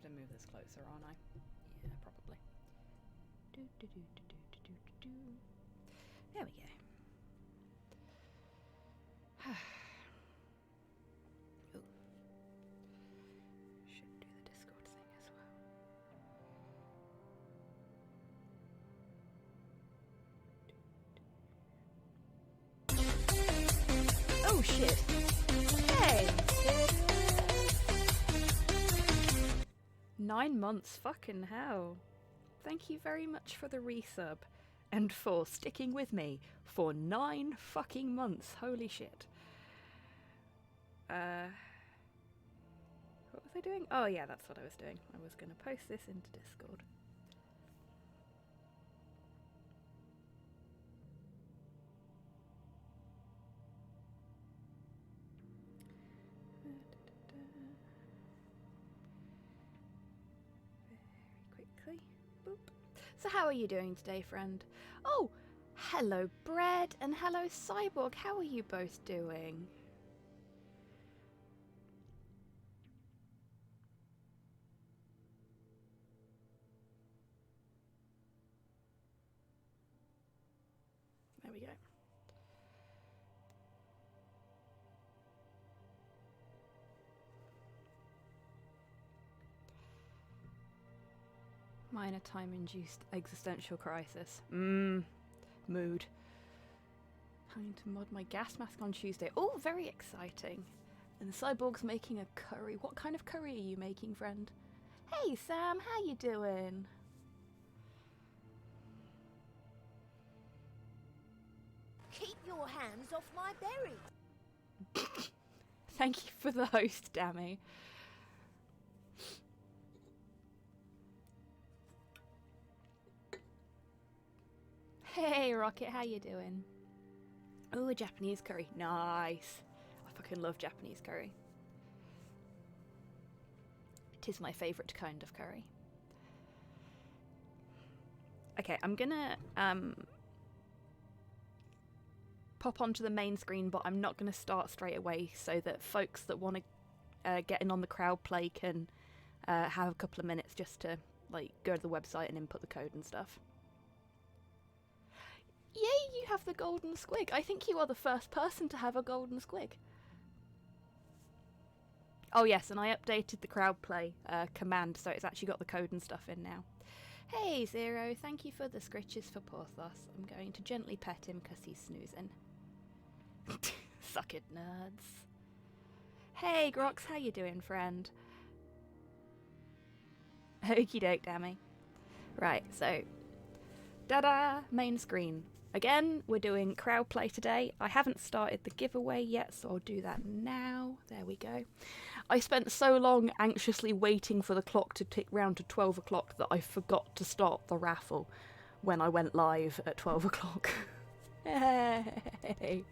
to move this closer, aren't I? Yeah, probably. There we go. Ooh. Should do the Discord thing as well. Oh shit! Hey! 9 months, fucking hell. Thank you very much for the resub. And for sticking with me for 9 fucking months. Holy shit. What was I doing? Oh yeah, that's what I was doing. I was going to post this into Discord. Very quickly. Boop. So how are you doing today, friend? Oh, hello Bread and hello Cyborg. How are you both doing? There we go. Minor time-induced existential crisis. Mood. Planning to mod my gas mask on Tuesday. Oh, very exciting. And the Cyborg's making a curry. What kind of curry are you making, friend? Hey, Sam, how you doing? Keep your hands off my berry. Thank you for the host, Dammy. Hey, Rocket, how you doing? Oh, a Japanese curry. Nice. I fucking love Japanese curry. It is my favourite kind of curry. Okay, I'm gonna pop onto the main screen, but I'm not gonna start straight away so that folks that want to get in on the crowd play can have a couple of minutes just to like go to the website and input the code and stuff. Yay, you have the golden squig. I think you are the first person to have a golden squig. Oh yes, and I updated the crowd play command, so it's actually got the code and stuff in now. Hey Zero, thank you for the scritches for Porthos. I'm going to gently pet him because he's snoozing. Suck it, nerds. Hey Grox, how you doing, friend? Okie doke, Dammy. Right, so da-da, main screen. Again, we're doing crowd play today. I haven't started the giveaway yet, so I'll do that now. There we go. I spent so long anxiously waiting for the clock to tick round to 12 o'clock that I forgot to start the raffle when I went live at 12 o'clock. Hey!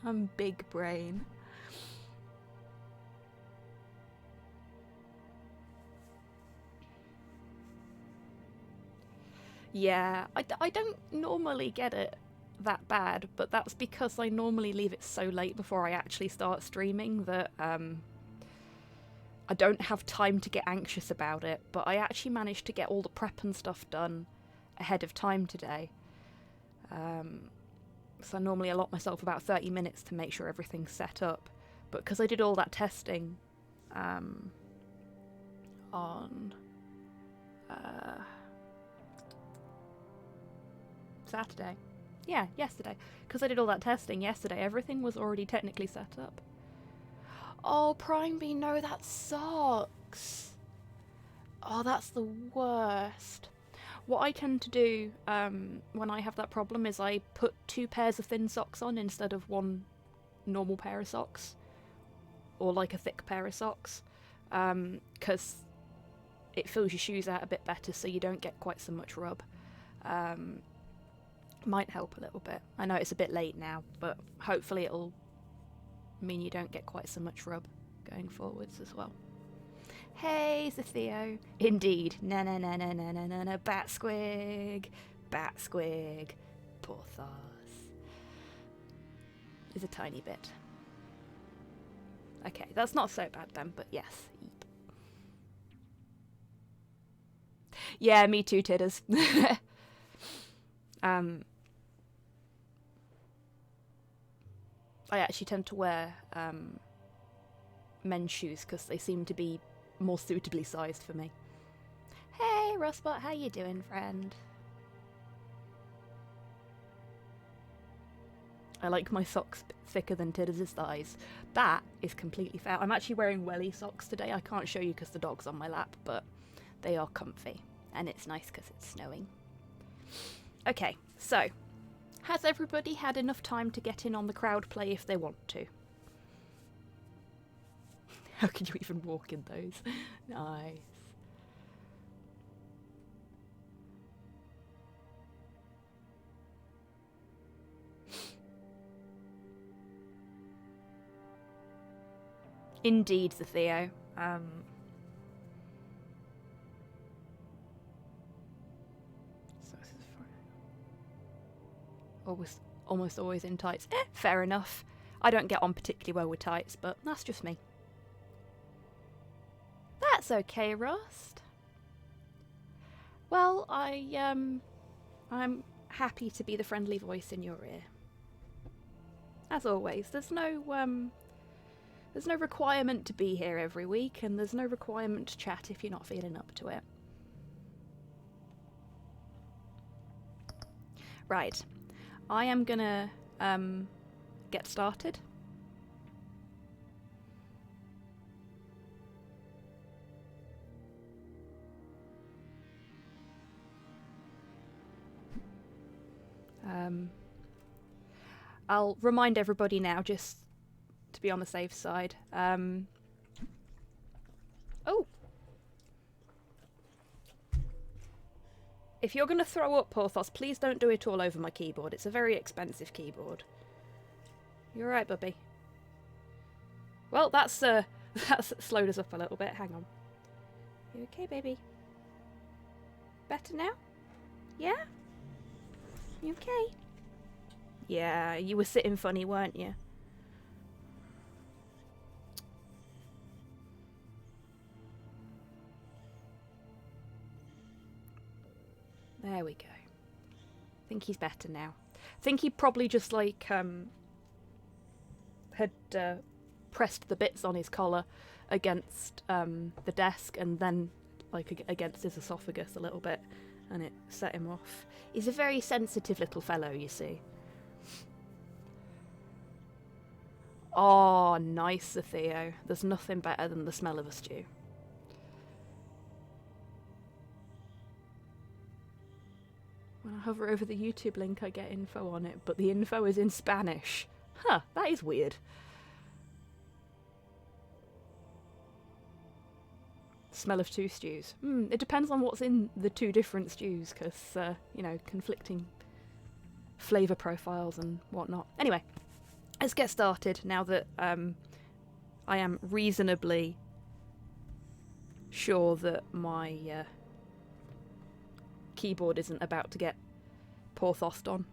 I'm big brain. Yeah, I don't normally get it that bad, but that's because I normally leave it so late before I actually start streaming that I don't have time to get anxious about it, but I actually managed to get all the prep and stuff done ahead of time today. So I normally allot myself about 30 minutes to make sure everything's set up, but because I did all that testing on Saturday. Yeah, yesterday. Because I did all that testing yesterday, everything was already technically set up. Oh, Prime B, no, that sucks. Oh, that's the worst. What I tend to do when I have that problem is I put 2 pairs of thin socks on instead of 1 normal pair of socks. Or like a thick pair of socks. Because it fills your shoes out a bit better so you don't get quite so much rub. Might help a little bit. I know it's a bit late now, but hopefully it'll mean you don't get quite so much rub going forwards as well. Hey, Theo. Indeed. Na na na na na na na na. Bat squig. Bat squig. Porthos. Is a tiny bit. Okay, that's not so bad then, but yes. Yeah, me too, titters. I actually tend to wear men's shoes because they seem to be more suitably sized for me. Hey, Rustbot, how you doing, friend? I like my socks thicker than Tidders' thighs. That is completely fair. I'm actually wearing welly socks today. I can't show you because the dog's on my lap, but they are comfy. And it's nice because it's snowing. Okay, so has everybody had enough time to get in on the crowd play if they want to? How can you even walk in those? Nice. Indeed, the Theo. So this is almost always in tights. Fair enough. I don't get on particularly well with tights, but that's just me. That's okay, Rust. Well, I'm happy to be the friendly voice in your ear. As always, there's no requirement to be here every week, and there's no requirement to chat if you're not feeling up to it. Right, I am gonna get started. I'll remind everybody now, just to be on the safe side. Oh! If you're going to throw up, Porthos, please don't do it all over my keyboard. It's a very expensive keyboard. You're right, Bubby. Well, that's slowed us up a little bit. Hang on. You okay, baby? Better now? Yeah? You okay? Yeah, you were sitting funny, weren't you? There we go. I think he's better now. I think he probably just like had pressed the bits on his collar against the desk and then like against his esophagus a little bit, and it set him off. He's a very sensitive little fellow, you see. Oh, nice, Theo. There's nothing better than the smell of a stew. When I hover over the YouTube link, I get info on it, but the info is in Spanish. Huh, that is weird. Smell of two stews. It depends on what's in the two different stews, because, you know, conflicting flavour profiles and whatnot. Anyway, let's get started now that I am reasonably sure that my keyboard isn't about to get Porthosed on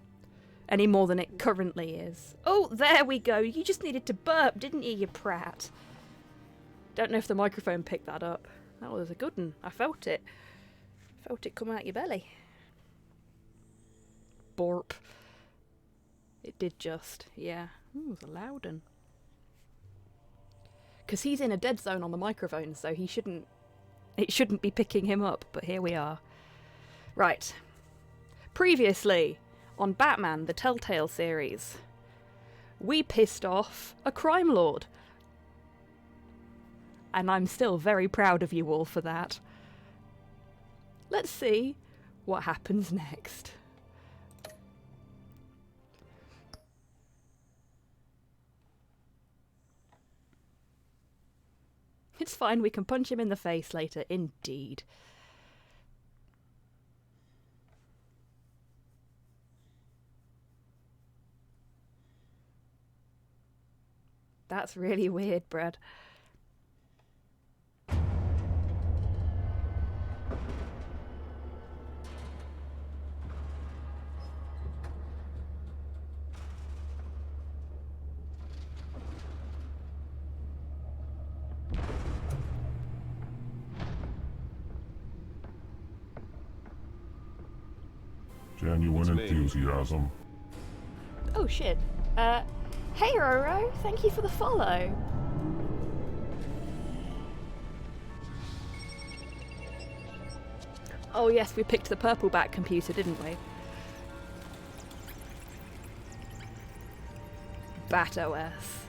any more than it currently is. Oh, there we go. You just needed to burp, didn't you, you prat? Don't know if the microphone picked that up. That was a good one. I felt it. Felt it come out your belly. Borp. It did just, yeah. Ooh, it was a loud one. Because he's in a dead zone on the microphone, so it shouldn't be picking him up, but here we are. Right. Previously, on Batman, the Telltale series, we pissed off a crime lord. And I'm still very proud of you all for that. Let's see what happens next. It's fine, we can punch him in the face later, indeed. That's really weird, Brad. Genuine It's me. enthusiasm. Oh shit. Hey Roro, thank you for the follow. Oh yes, we picked the purple back computer, didn't we? Bat OS.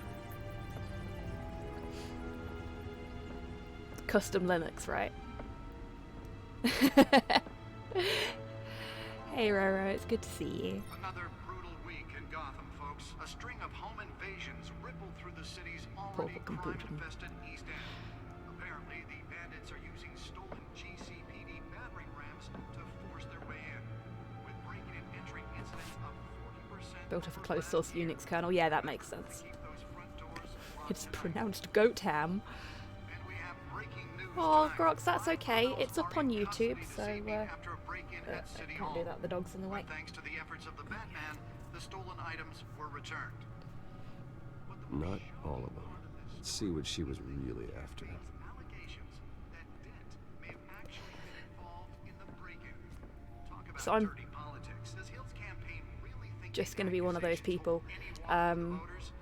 Custom Linux, right? Hey Roro, it's good to see you. Another brutal week in Gotham, folks. A string of home invasions rippled through the city's already crime-infested East End. Apparently, the bandits are using stolen GCPD battering rams to force their way in. With breaking and entering incidents up 40%. Built off a closed source Unix kernel, yeah, that makes sense. Keep those front doors locked It's and pronounced goat ham. And we have breaking news Oh, tonight. Grox, that's okay. It's up on Party in YouTube, custody so this evening after a break-in I at City can't Hall. do that. The dog's in the way. But thanks to the efforts of the Batman, the stolen items were returned. But the Not most all of them. Let's see what she was really after. allegations that Dent may have actually been involved in the break-in. Talk about So I'm dirty politics. Does Hill's campaign really think just these going to be one of those accusations people. will anyone with the voters?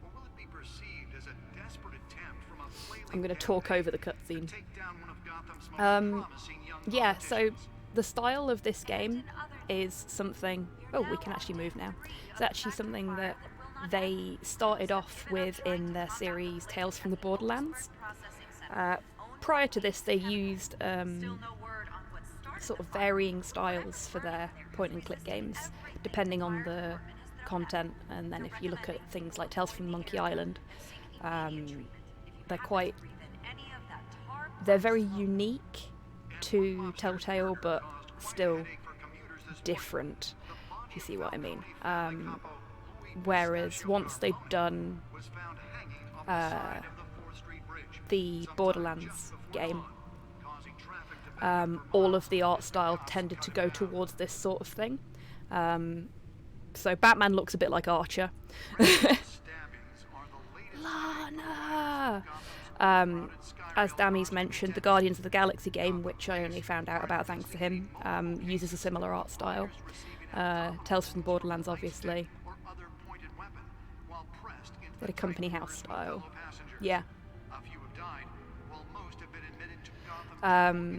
Or will it be perceived as a desperate attempt from a flailing I'm going to talk campaign over the to cutscene. take down one of Gotham's most promising young Yeah, so politicians? the style of this game is something... Oh, we can actually move now. It's actually something that they started off with in their series Tales from the Borderlands. Prior to this, they used sort of varying styles for their point-and-click games, depending on the content. And then if you look at things like Tales from Monkey Island, they're very unique to Telltale, but still different, if you see what I mean. Whereas once they'd done the Borderlands game, all of the art style tended to go towards this sort of thing. So Batman looks a bit like Archer. Lana! As Dammy's mentioned, the Guardians of the Galaxy game, which I only found out about thanks to him, uses a similar art style. Tales from the Borderlands, obviously. Got a company house style. Yeah. I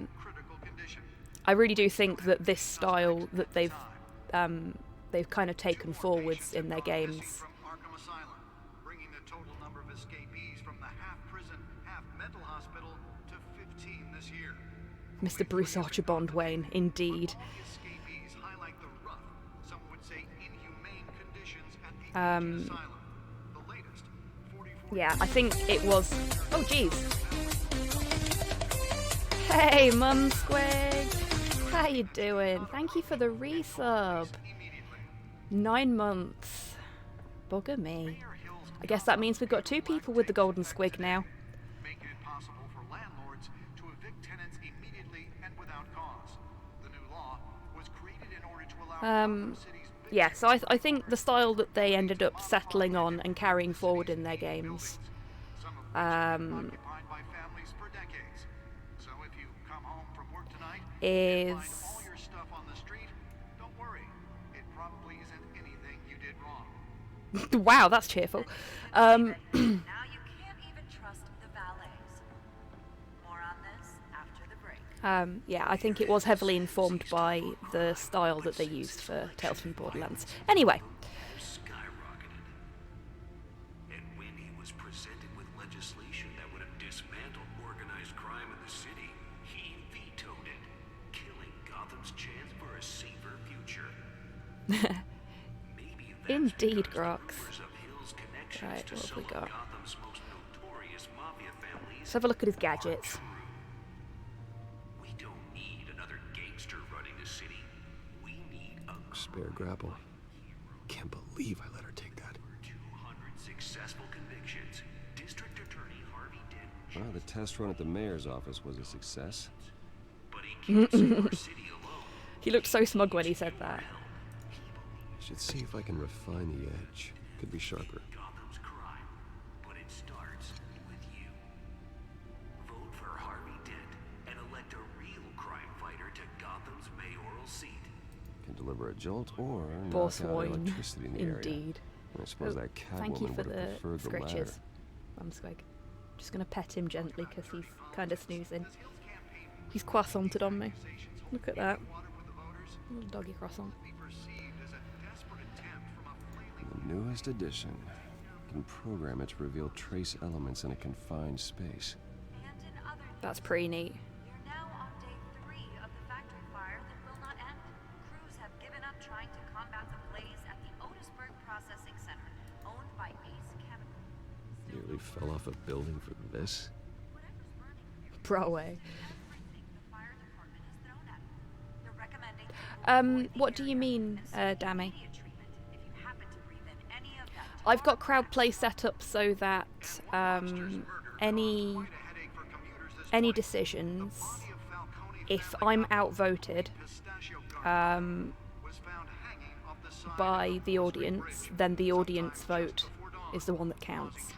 really do think that this style that they've kind of taken forwards in their games. Bringing the total number of escapees from the half-prison, half-mental hospital to 15 this year. Mr. Bruce Archibald Wayne, indeed. All the escapees highlight the rough, some would say inhumane conditions at the asylum. The latest, 44 Yeah, I think it was... Oh, jeez. Hey, HobbySquig! How you doing? Thank you for the resub. 9 months. Bugger me. I guess that means we've got 2 people with the golden squig now. making it possible for landlords to evict tenants immediately and without cause. The new law was created in order to allow Gotham City's Yeah, so I think the style that they ended up settling on and carrying forward in their games some of which have been occupied by families for decades. So if you come home from work tonight and find is... all your stuff on the street, don't worry. It probably isn't anything you did wrong. Wow, that's cheerful. Now you can't even trust the valets. More on this after the break. Yeah, I think it was heavily informed by the style that they used for Tales from Borderlands. Anyway, Skyrocketed. And when he was presented with legislation that would have dismantled organized crime in the city, he vetoed it, killing Gotham's chance for a safer future. Maybe that's indeed, because the Grox. rumors of Hill's connections Right, to what have some we of got? Gotham's most notorious mafia families Let's have a look at his gadgets. are true. We don't need another gangster running the city. We need a Spare grapple. Can't believe I let her take that. 200 successful convictions. District Attorney Harvey Dent. Well, the test run at the mayor's office was a success. But he can't save our city alone. He looked so smug when he said that. Should see if I can refine the edge. Could be sharper. Gotham's crime, but it starts with you. Vote for Harvey Dent and elect a real crime fighter to Gotham's mayoral seat. can deliver a jolt or knock Boss out wine. electricity in the area. Indeed. I suppose Oh, that thank you Catwoman for would the have preferred the latter. scritches, HobbySquig. Just gonna pet him gently because he's kind of snoozing. He's croissanted on me. Look at that. Little doggy croissant. The newest edition can program it to reveal trace elements in a confined space. And in other That's pretty neat. We're now on day 3 of the factory fire that will not end. Crews have given up trying to combat the blaze at the Otisburg Processing Center, owned by Ace Chemical. Nearly fell off a building for this. Whatever's burning Broadway. everything the fire department has thrown at it. They're recommending What do you mean, Dammy? immediate treatment if you happen to breathe in any of that. I've got crowd play set up so that any decisions, if I'm outvoted by the audience, then the audience vote is the one that counts.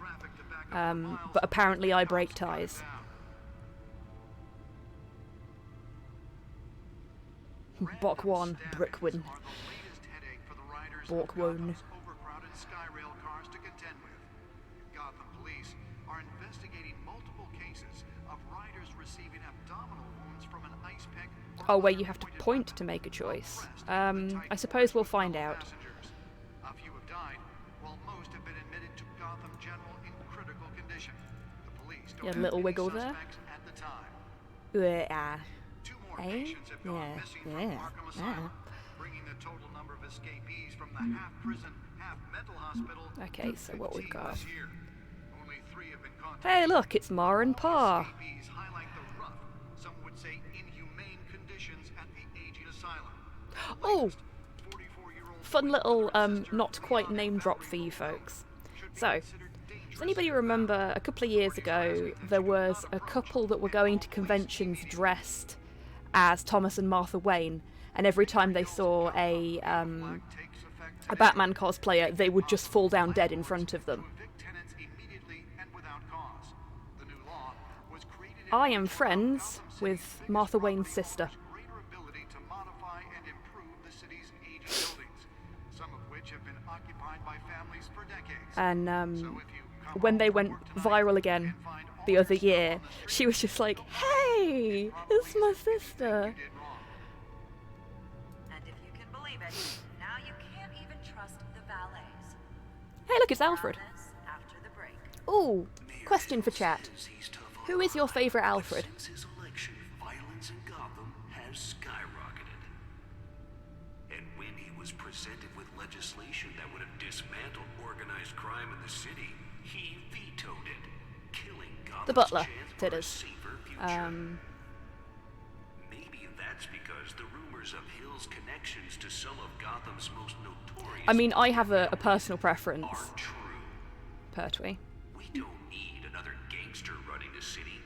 But apparently I break ties. Bok 1, Brookwyn. Borkwon. Overcrowded Skyrail cars to contend with. Gotham police are investigating multiple cases of riders receiving abdominal wounds from an ice pick. Oh, where you have to point to make a choice. I suppose we'll find out. A few have died, while most have been admitted to Gotham General in critical condition. The police don't Yeah, have little any wiggle there. suspects at the time. Ah. Two more Eh? patients have gone Yeah, missing yeah, from Arkham yeah. Asylum, bringing the total number of escapees from the half-prison, half-mental hospital Okay, to so what we've 15 got. this year. Only 3 have been contacted. Hey, look, it's Ma and Pa. Escapees highlight the rough, some would say inhumane conditions at the aging asylum. Oh, 44-year-old fun little not quite name drop for you folks. So, does anybody remember a couple of years ago there was a couple that were going to conventions dressed as Thomas and Martha Wayne, and every time they saw a Batman cosplayer, they would just fall down dead in front of them. evict tenants immediately and without cause. The new law was created in I am friends with Martha Wayne's sister. greater ability to modify and improve the city's aging buildings, some of which have been occupied by families for decades. And So if you come when they home went from work tonight viral again and find all the your other stuff year, on the street, she was just like, "Hey, it's my sister." you did wrong. And if you can believe it, now you can't even trust the valets. Hey, look, it's Alfred. On this after the break. Ooh, question for chat. Says he's tough on Who is your crime, favourite but Alfred? Since his election, violence in Gotham has skyrocketed. And when he was presented with legislation that would have dismantled organized crime in the city, he vetoed it, killing Gotham's The butler chance did for a us. safer future. Maybe that's because the rumors of Hill's connections to some of Gotham's most notorious I mean, I have a personal preference, are true. Pertwee. We don't need another gangster running the city.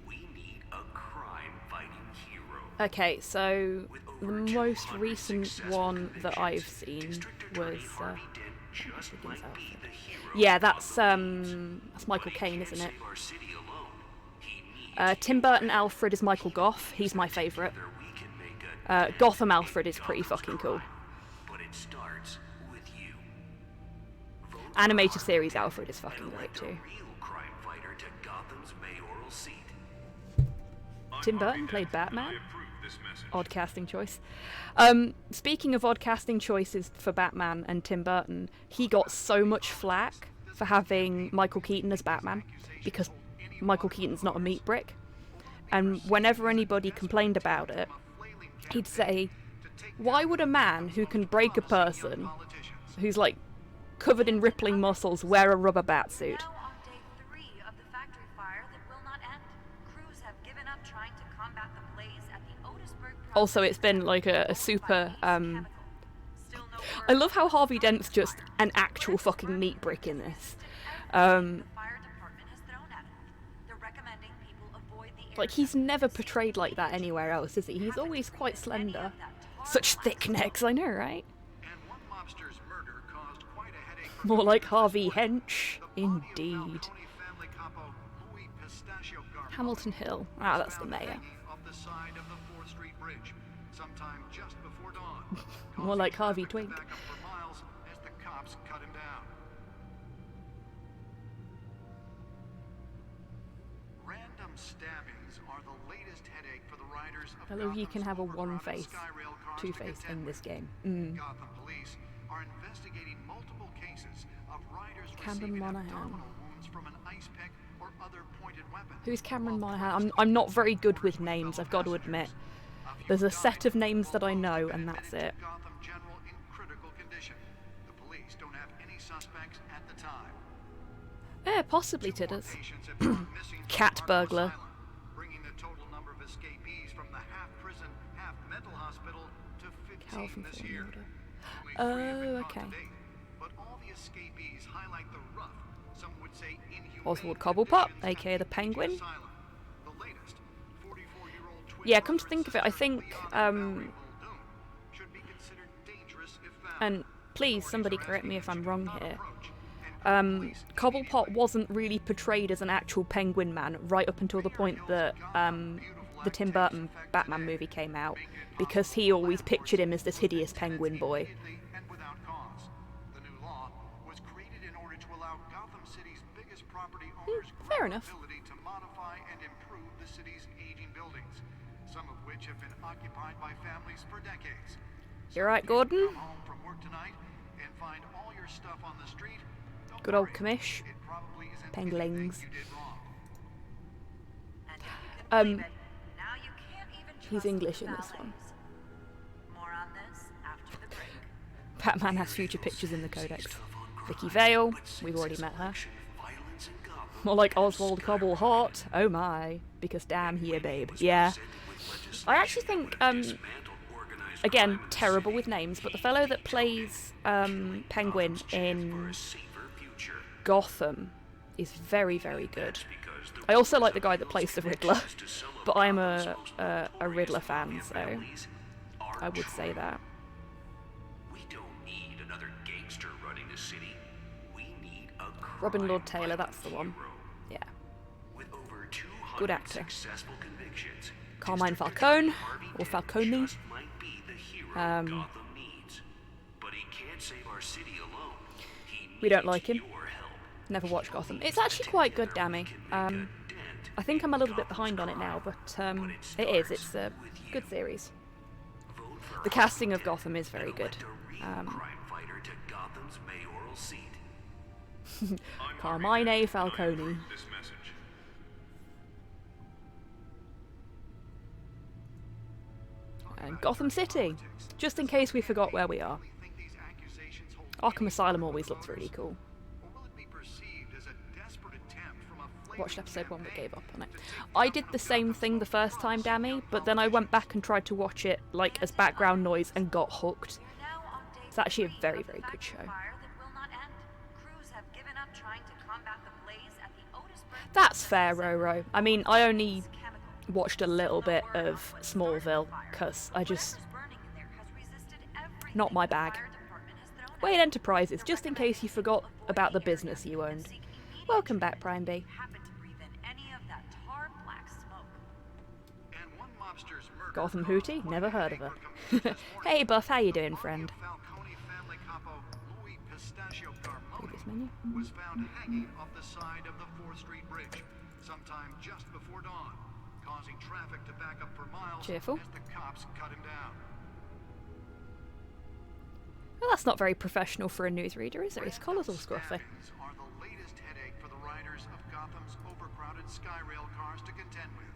We need a crime-fighting hero. Okay, so With the over most 200 recent successful one that convictions, I've seen District Attorney was Harvey Dent just begins might be Alfred. the hero Yeah, Gotham needs. that's Michael But he Caine, can't isn't it? save our city alone. He needs Tim Burton Alfred is Michael Goff. He's my favourite. together we can make a Gotham Alfred is pretty Gotham's fucking cool. crime. But it starts with you. Vote for Animated Harvey series Dent Alfred is and fucking great elect a too. real crime fighter to Gotham's mayoral seat. Tim Burton played Batman. Odd casting choice. Speaking of odd casting choices for Batman and Tim Burton, he got so much flack for having Michael Keaton as Batman because Michael Keaton's not a meat brick. And whenever anybody complained about it, he'd say, "Why would a man who can break a person, who's like covered in rippling muscles, wear a rubber bat suit?" Now on day 3 of the factory fire that will not end. Crews have given up trying to combat the blaze at the Otisburg Also, it's been like a super Still no I love how Harvey Dent's just an actual fucking meat brick in this. the fire department has thrown at it. They're recommending people avoid the Like, he's never portrayed like that anywhere else, is he? He's always quite slender. Such thick necks, I know, right? And one mobster's murder caused quite a headache for More like commuters Harvey as well. Hench, The body of indeed. Falcone family capo Louis Pistachio Garbo Hamilton Hill. Ah, that's the found mayor. hanging off the side of the 4th Street Bridge, sometime just before dawn. More like Harvey causing Twink. traffic to back up for miles as the cops cut him down. Random stabbings are the latest headache for the riders of I love you Gotham's can have a overcrowded one-face, Skyrail cars to two-face contend in this with. game. Gotham police are investigating multiple cases of riders Cameron receiving Monaghan. abdominal wounds from an ice pick or other pointed weapon. Who's Cameron while Monaghan? pressed I'm not into very good corners with with names, fellow I've got to admit. passengers. few There's a died, set of names that I while most know, have been and that's admitted it. to Gotham General in critical condition. The police don't have any suspects at the time. Yeah, possibly Two more Tidders. patients have gone missing from Cat Arkham burglar. Asylum, bringing the total number of escapees from the half-prison, half-mental hospital to 15 Calvin this Fallen year. Order. Only 3 have been Oh, caught okay. to date, but all the escapees highlight the rough, some would say inhumane Oswald Cobblepot, conditions at aka the PG Penguin. Asylum. The latest, 44-year-old twin Yeah, come to brother think of it, I and think, sister Leon and Valerie Muldoon should be considered dangerous if found. and please, somebody Authorities are correct me if asking I'm you wrong not here. approach and police Cobblepot wasn't really portrayed as an actual Penguin Man right up until the point that the Tim Burton Batman movie came out, because he always pictured him as this hideous penguin boy. and without cause. The new law was created in order to allow Gotham City's biggest property owners fair greater enough. ability to modify and improve the city's aging buildings, some of which have been occupied by families for decades. You right, Gordon? Come home from work tonight and find all your stuff on the street. Don't Good old worry, commish. it probably isn't Penglings. anything you did wrong. And if you can believe it, now you can't even He's trust English the in this one. valets. More on this after the break. Batman has future pictures in the Codex. Vicky Vale, we've already met her. More like Oswald Cobblehot, oh my, because damn here, babe. Yeah. I actually think, again, terrible with names, but the fellow that plays Penguin in Gotham is very, very good. I also like the guy that plays the Riddler, but I'm a Riddler fan, so I would say that. We don't need another gangster running the city. We need a Robin Lord crime Taylor, that's the one. hero. Yeah. With over 200 Good actor. successful convictions, Carmine District Falcone, Attorney Harvey or Dent Falcone. just might be the hero Gotham needs. But he can't save our city alone. He We don't needs like him. your help. Never watched Gotham. It's actually quite good, Dammy. I think I'm a little bit behind on it now, but it is. It's a good series. Vote for The casting of Gotham is very good. elect a real crime fighter to Gotham's mayoral seat. Carmine Falcone. This message. And Gotham City. Just in case we forgot where we are. Think these accusations hold Arkham Asylum always looks really cool. or will it be perceived as a desperate attempt from a flaming Watched episode 1 but campaign gave up on it. I did the same thing the first time, Dammy, but then I went back and tried to watch it like as background noise and got hooked. We're now on day It's actually a 3 very, of the very good factory show. fire that will not end. Crews have given up trying to combat the blaze at the Otisburg That's fair, processing Roro. I mean, I only center. Chemical. watched a little bit of Smallville, because I just... Whatever's burning in there has resisted everything Not my the bag. fire department has thrown at Wayne it. Enterprises, just in case you forgot about the business you owned. Welcome back, Prime B. Happen to breathe in any of that tar black smoke. And one mobster's murder Gotham caused Hootie? 20 Never heard of her. neighborhood communities this Hey, morning. Buff, how you doing, The friend? body of Falcone family capo Louis Pistachio Previous Carmoni menu. was found hanging off the side of the 4th Street Bridge sometime just before dawn, causing traffic to back up for miles Cheerful. as the cops cut him down. Well, that's not very professional for a newsreader, is it? His collar's all scruffy. Stabbings are the latest headache for the riders of Gotham's overcrowded Skyrail cars to contend with.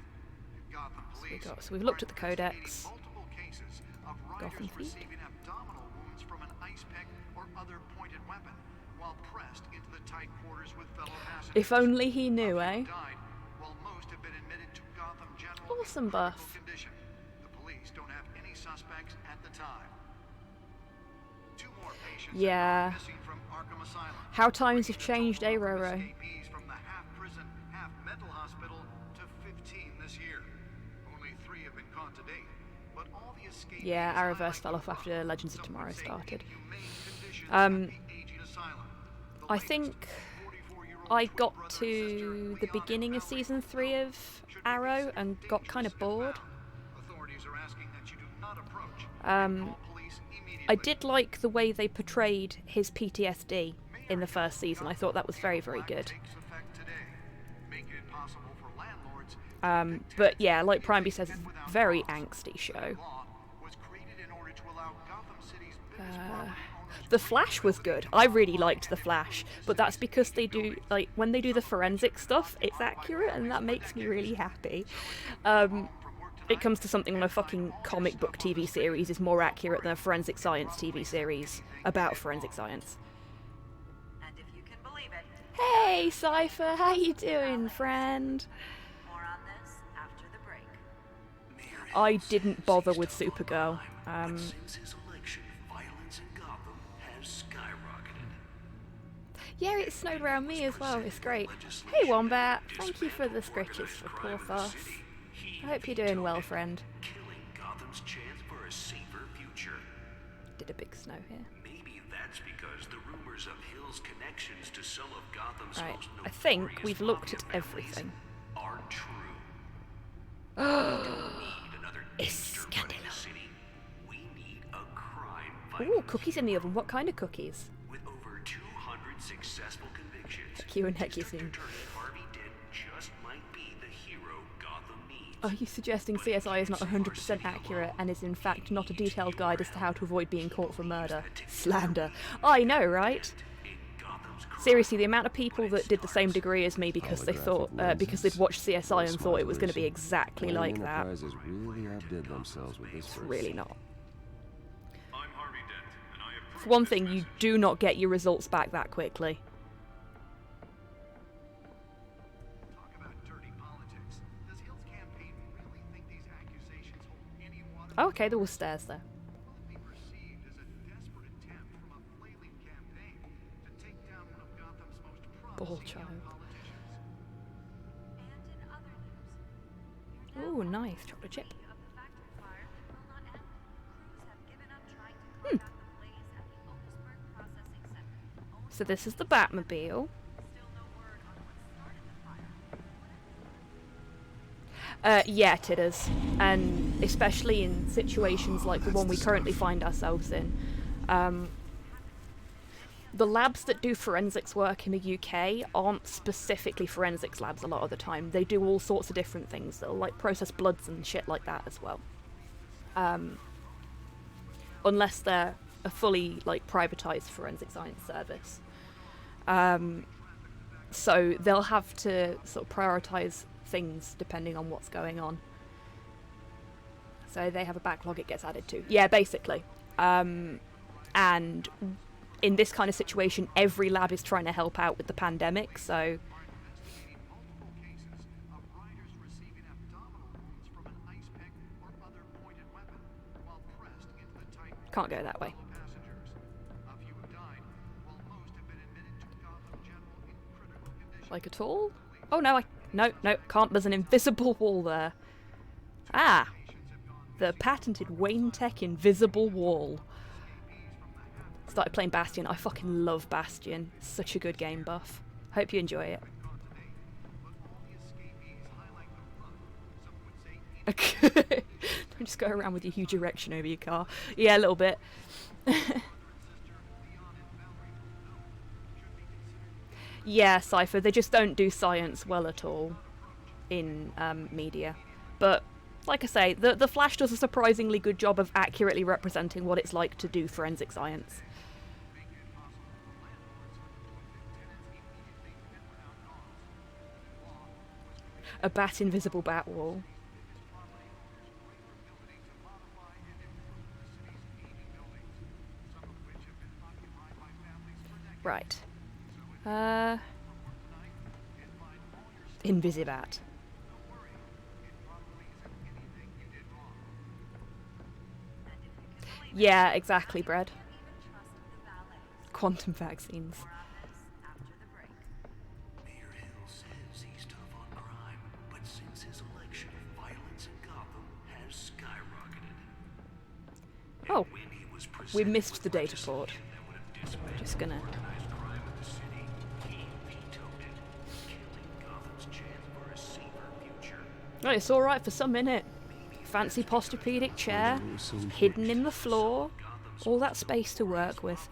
Gotham police so we've looked at the are investigating Codex. multiple cases of riders Gotham Feed. receiving abdominal wounds from an ice pick or other pointed weapon while pressed into the tight quarters with fellow passengers. If only he knew, A few eh? died, while most have been admitted to Gotham General in Awesome, critical Buff. condition. The police don't have any suspects at the time. 2 more patients have Yeah. gone missing from Arkham Asylum. How times have Bringing the changed, eh, total number of Roro? escapees from the half-prison, half-mental hospital to 15 this year. Only 3 have been caught to date, but all the escapees Yeah, Arrowverse highlight fell off the after rough, Legends of some Tomorrow would say started. inhumane conditions Um, at the aging asylum. The I latest, think 44-year-old I twin got brother and to sister the Leon and beginning of Valerie season 3 Muldoon of should be Arrow considered and got kind of dangerous if bored. found. I did like the way they portrayed his PTSD in the first season. I thought that was very, very good. But yeah, like Primeby says, it's a very angsty show. The Flash was good. I really liked The Flash, but that's because they do, like, when they do the forensic stuff, it's accurate, and that makes me really happy. It comes to something when a fucking comic book TV series is more accurate than a forensic science TV series about forensic science. And if you can believe it, Hey, Cypher, how you doing, friend? more on this after the break. I didn't bother with Supergirl. But since his election, violence in Gotham has skyrocketed. Yeah, it snowed around me as well. It's great. Hey, Wombat. Thank you for the scritches for Porthos. I hope you're doing well, friend. Killing Gotham's chance for a safer future. Did a big snow here. Maybe that's because the rumors of Hill's connections to some of Gotham's Right, most I think notorious we've looked mafia at everything. aren't true. We don't need another It's gangster running the city. We need a crime Ooh, fighting cookies in the oven. What kind of cookies? with over 200 successful convictions. Q and Heck, you District seem. Attorney Harvey Dent just might be the hero Gotham needs. Are you suggesting CSI is not 100% accurate and is in fact not a detailed guide as to how to avoid being caught for murder? Slander. I know, right? In Gotham's crime Seriously, the amount of people that did the same degree as me because they thought, because they'd watched CSI and thought it was going to be exactly like that. Enterprises really outdid themselves with this It's verse. really not. I'm Harvey Dent, and I approve For one this thing, you message. do not get your results back that quickly. Talk about dirty politics. Does Hill's campaign really think these accusations hold any water? Oh, okay, there were stairs there. Will it be perceived as a desperate attempt from a flailing campaign to take down one of Gotham's most Ball promising young child. politicians? And in other news, Ooh, nice chocolate chip. of the factory fire that will not end. Crews have given up trying to combat the blaze at the Otisburg Processing Center. Owned So this is the Batmobile. Still no word on what started the fire. Yeah, it is. And especially in situations like the one we currently find ourselves in. The labs that do forensics work in the UK aren't specifically forensics labs a lot of the time. They do all sorts of different things. They'll like process bloods and shit like that as well. Unless they're a fully like privatized forensic science service. So they'll have to sort of prioritize things depending on what's going on. So they have a backlog it gets added to. Yeah, basically. And in this kind of situation, every lab is trying to help out with the pandemic, so Investigating multiple cases of riders receiving abdominal wounds from an ice pick or other pointed weapon while pressed into the tight can't go that way. fellow passengers. A few have died, while most have been admitted to Gotham General in critical condition. Like at all? Oh no, no, can't. There's an invisible wall there. Ah, the patented Wayne Tech invisible wall. Started playing Bastion. I fucking love Bastion. Such a good game, Buff. Hope you enjoy it. Don't just go around with your huge erection over your car. Yeah, a little bit. Yeah, Cypher, they just don't do science well at all in media. But, like I say, the Flash does a surprisingly good job of accurately representing what it's like to do forensic science. A bat invisible bat wall. Right. Invisibat. Yeah, exactly, Brad. Quantum vaccines. More on this after the break. Mayor Hill says he's tough on crime, but since his election, violence in Gotham has skyrocketed. Oh, When he was we presented missed with the data port. legislation that would have dismantled Just gonna... organized crime in the city, he vetoed it, killing Gotham's chance for a safer future. Oh, it's alright for some, innit? fancy posturpedic chair, hidden in the floor, all that space to work with.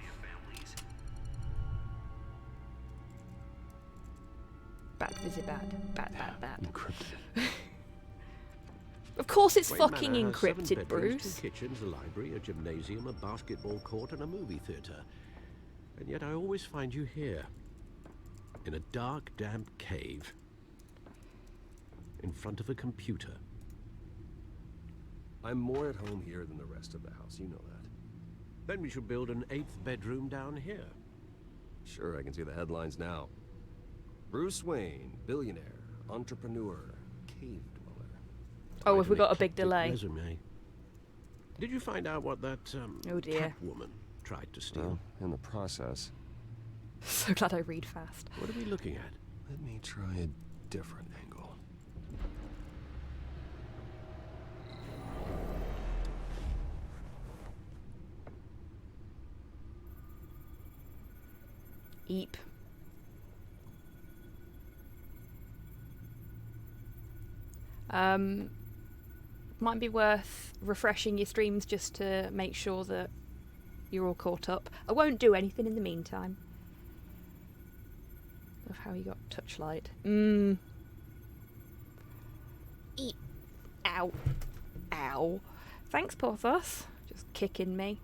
Bad, busy, bad. Bad. Encrypted. Of course it's Wayne fucking Manor has 7 encrypted, bedrooms, Bruce. 2 kitchens, a library, a gymnasium, a basketball court, and a movie theatre. And yet I always find you here, in a dark, damp cave, in front of a computer. I'm more at home here than the rest of the house, you know that. Then we should build an 8th bedroom down here. Sure, I can see the headlines now. Bruce Wayne, billionaire, entrepreneur, cave dweller. Oh, Quite have we an got a big eclectic delay? resume. Did you find out what that Oh dear. Catwoman tried to steal? Well, in the process, So glad I read fast. What are we looking at? let me try a different angle. Eep. Might be worth refreshing your streams just to make sure that you're all caught up. I won't do anything in the meantime. Of how you got touchlight. Eep. Ow. Ow. Thanks, Porthos. Just kicking me.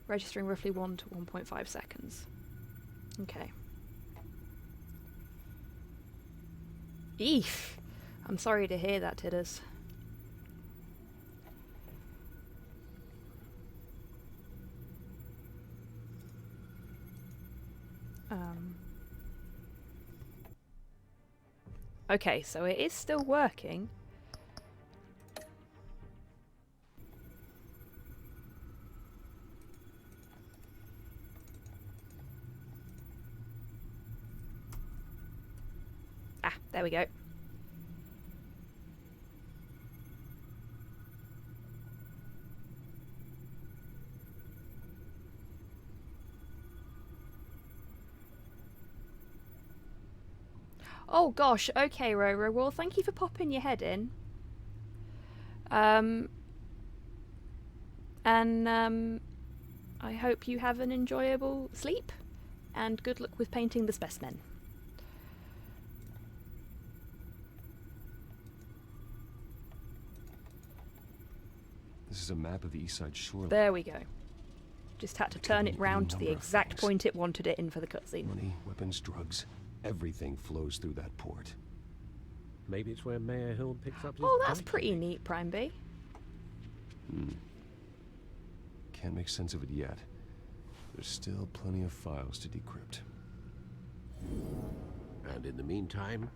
Registering roughly 1 to 1.5 seconds. Okay. Eef. I'm sorry to hear that, Tidders. Okay, so it is still working. Ah, there we go. Oh gosh, okay, Roro. Well, thank you for popping your head in. I hope you have an enjoyable sleep, and good luck with painting the specimen. This is a map of the East Side shoreline. There we go. Just had to turn it round to the Number of exact things. point it wanted it in for the cutscene. Money, weapons, drugs. Everything flows through that port. Maybe it's where Mayor Hill picks up his Oh, that's bike. pretty neat, Prime B. Can't make sense of it yet. There's still plenty of files to decrypt. And in the meantime,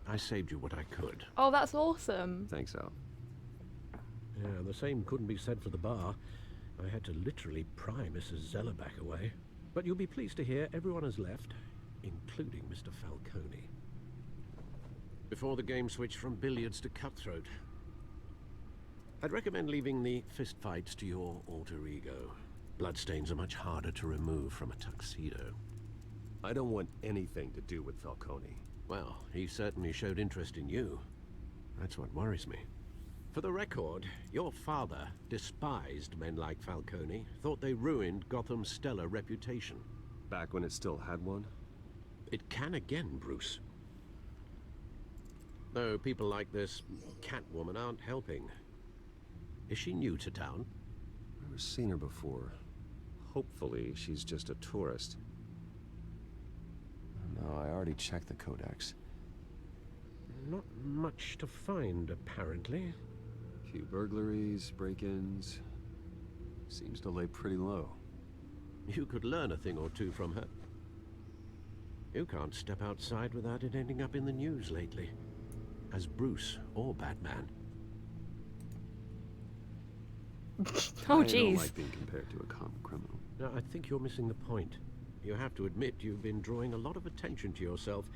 I saved you what I could. Oh, that's awesome. Thanks, Al. Yeah, the same couldn't be said for the bar. I had to literally pry Mrs. Zellerback away. But you'll be pleased to hear everyone has left, including Mr. Falcone. Before the game switched from billiards to cutthroat, I'd recommend leaving the fistfights to your alter ego. Bloodstains are much harder to remove from a tuxedo. I don't want anything to do with Falcone. Well, he certainly showed interest in you. That's what worries me. For the record, your father despised men like Falcone, thought they ruined Gotham's stellar reputation. Back when it still had one? It can again, Bruce. Though people like this Catwoman aren't helping. Is she new to town? Never seen her before. Hopefully, she's just a tourist. No, I already checked the codex. Not much to find, apparently. Few burglaries, break-ins. Seems to lay pretty low. You could learn a thing or two from her. You can't step outside without it ending up in the news lately. As Bruce or Batman. Oh, I don't jeez. like being compared to a common criminal. Now, I think you're missing the point. You have to admit you've been drawing a lot of attention to yourself,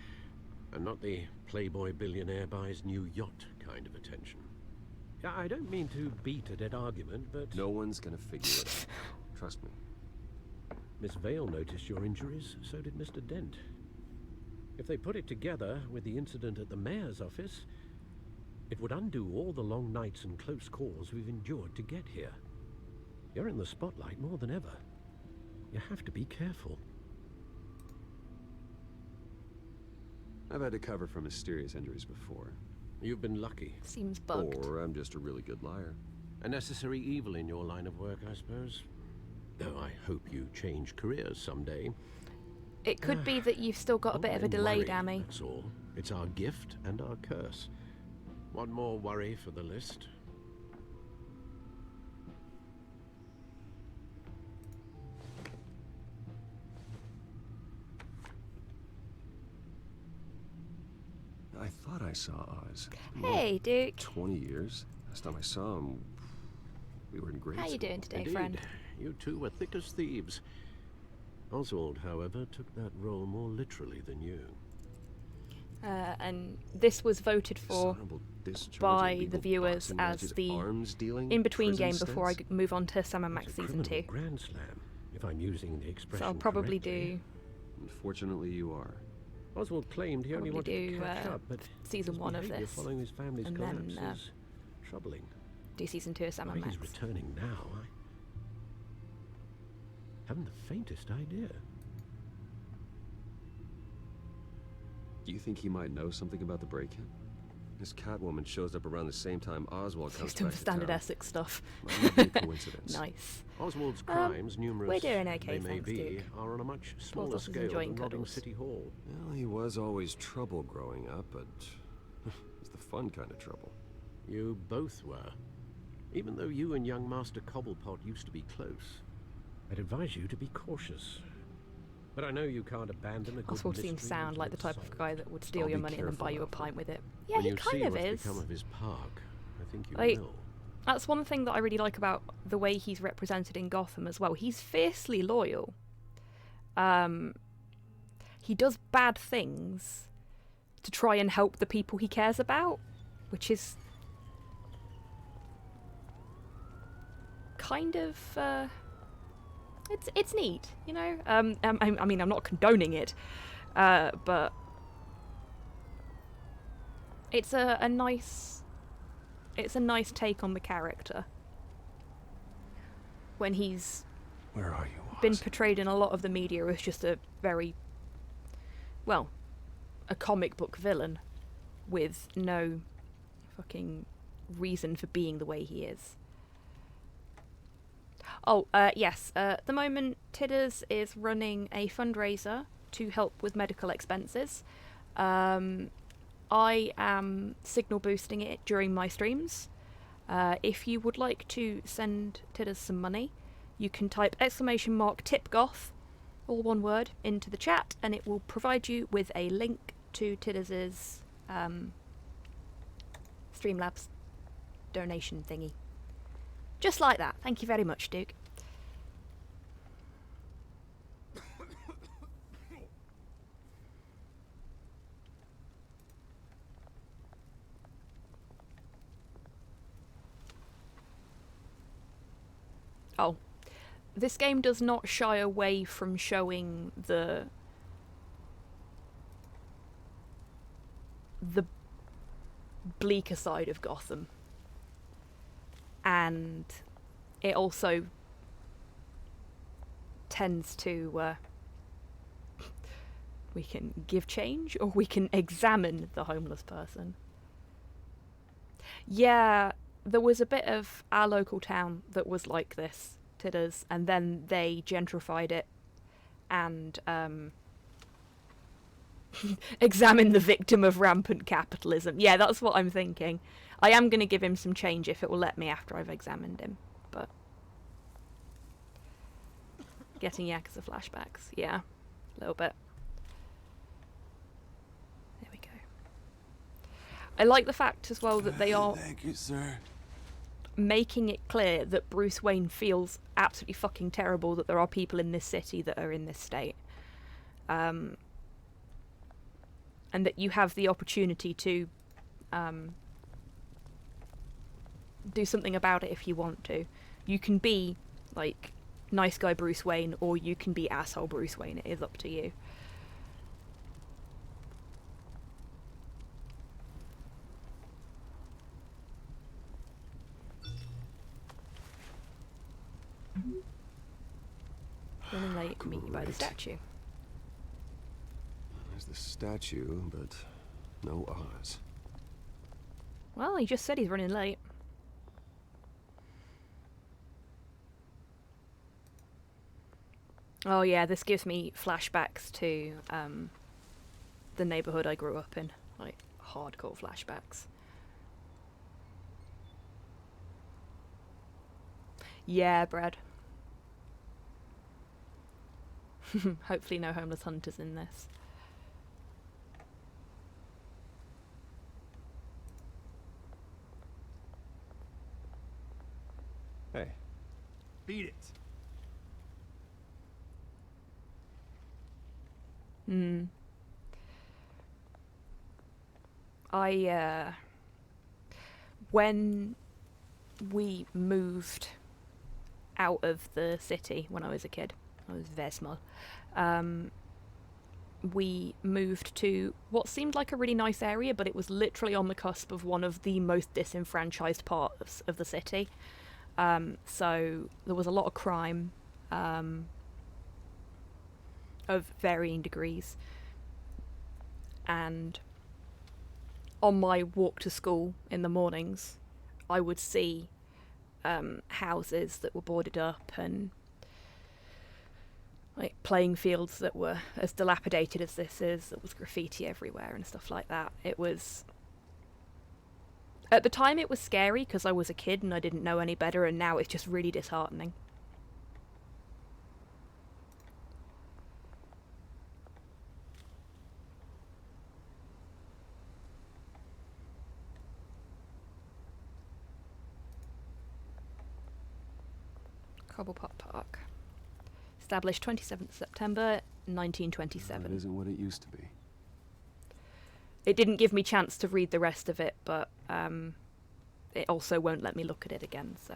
and not the playboy billionaire buys new yacht kind of attention. I don't mean to beat a dead argument, but... No one's gonna figure it out. Trust me. Miss Vale noticed your injuries, so did Mr. Dent. If they put it together with the incident at the mayor's office, it would undo all the long nights and close calls we've endured to get here. You're in the spotlight more than ever. You have to be careful. I've had to cover for mysterious injuries before. You've been lucky. Seems bugged. Or I'm just a really good liar. A necessary evil in your line of work, I suppose. Though I hope you change careers someday. It could be that you've still got a bit of a delay, Dammy. That's all. It's our gift and our curse. One more worry for the list. I thought I saw Oz. Hey, Duke. 20 years? Last time I saw him, we were in grade How you school. doing today, Indeed. friend? You two were thick as thieves. Oswald, however, took that role more literally than you. And this was voted for Dishonorable discharge, by illegal the viewers boxing as matches, the arms dealing, in-between prison game before I stints. move on to Sam and Max It's a Season 2. criminal grand slam, if I'm using the expression So I'll probably correctly. do Unfortunately, you are. Oswald claimed he only Probably wanted to do, catch up, but Season his 1 of behaviour this, following his family's and collapse then, is troubling. do Season 2 of Sam Why and he's Max. returning now, I haven't the faintest idea. Do you think he might know something about the break-in? This Catwoman shows up around the same time Oswald comes Just some back to standard town. Essex stuff. Might not be a coincidence. Nice. Oswald's crimes, numerous we're doing okay, they may thanks, be, Duke. are on a much smaller Porthos is scale enjoying than robbing cuddles. City Hall. Well, he was always trouble growing up, but it's the fun kind of trouble. You both were. Even though you and young Master Cobblepot used to be close, I'd advise you to be cautious. But I know you can't abandon a good Oswald seems mystery sound until like the it's type of solved. guy that would steal I'll your be money and then careful, buy you a Alpha. pint with it. Yeah, When he you kind see of what's is. become of his park, I think you Like, will. That's one thing that I really like about the way he's represented in Gotham as well. He's fiercely loyal. He does bad things to try and help the people he cares about, which is kind of it's neat, you know. I mean, I'm not condoning it, but it's a nice take on the character when he's Where are you, been Oz? portrayed in a lot of the media as just a very, well, a comic book villain with no fucking reason for being the way he is. Oh, yes, at the moment Tidders is running a fundraiser to help with medical expenses. I am signal boosting it during my streams. If you would like to send Tidders some money, you can type !TipGoth, all one word, into the chat, and it will provide you with a link to Tidders's Streamlabs donation thingy. Just like that. Thank you very much, Duke. Oh. This game does not shy away from showing the bleaker side of Gotham. And it also tends to we can give change or we can examine the homeless person. Yeah, there was a bit of our local town that was like this, Tidders, and then they gentrified it and examine the victim of rampant capitalism. Yeah, that's what I'm thinking. I am going to give him some change if it will let me after I've examined him, but getting Yakuza flashbacks, yeah, a little bit. There we go. I like the fact as well that they are Thank you, sir. making it clear that Bruce Wayne feels absolutely fucking terrible that there are people in this city that are in this state. And that you have the opportunity to do something about it if you want to. You can be, like, nice guy Bruce Wayne, or you can be asshole Bruce Wayne. It is up to you. Running late, meet you by the Great. statue. There's the statue, but no Oz. Well, he just said he's running late. Oh yeah, this gives me flashbacks to the neighborhood I grew up in. Like, hardcore flashbacks. Yeah, Brad. Hopefully no homeless hunters in this. Hey. Beat it. Hmm. When we moved out of the city when I was a kid, I was very small, we moved to what seemed like a really nice area, but it was literally on the cusp of one of the most disenfranchised parts of the city. So there was a lot of crime, of varying degrees, and on my walk to school in the mornings I would see houses that were boarded up and like playing fields that were as dilapidated as this is. There was graffiti everywhere and stuff like that. It was, at the time it was scary because I was a kid and I didn't know any better, and now it's just really disheartening. Cobblepot Park. Established 27th September 1927. It isn't what it used to be. It didn't give me chance to read the rest of it, but it also won't let me look at it again, so.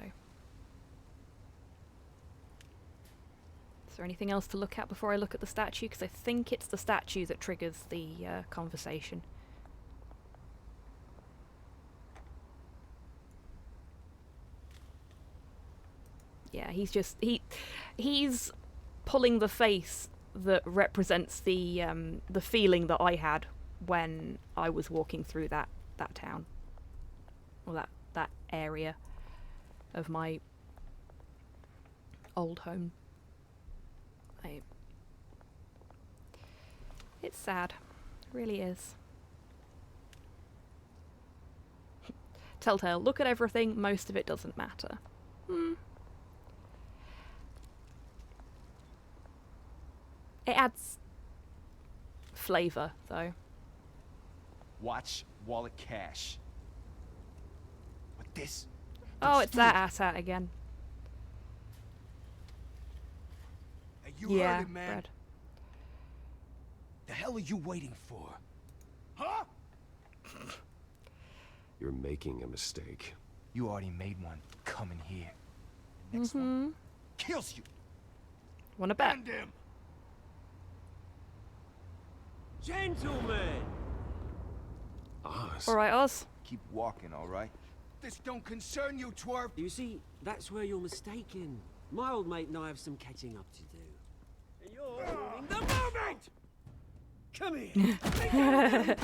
Is there anything else to look at before I look at the statue? Because I think it's the statue that triggers the conversation. Yeah, he's pulling the face that represents the feeling that I had when I was walking through that town, or that area of my old home. It's sad, it really is. Telltale, look at everything, most of it doesn't matter. It adds flavour, though. Watch wallet cash. With this. Oh, it's that asshat again. Hey, you Yeah, heard it, man. Brad. The hell are you waiting for? Huh? You're making a mistake. You already made one. Come in here. Next one kills you. Wanna bet? And him. Gentlemen! Oz. Alright, Oz. Keep walking, all right? This don't concern you, twerp. You see, that's where you're mistaken. My old mate and I have some catching up to do. And you're ruining the moment! Come here!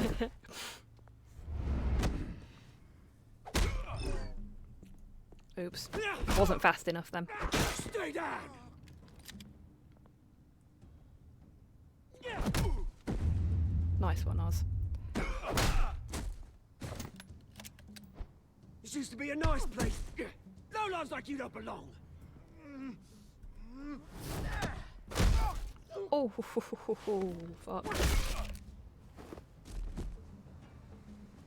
Oops. Wasn't fast enough then. Stay down! Nice one, Oz. This used to be a nice place. No lives like you don't belong. Oh, fuck.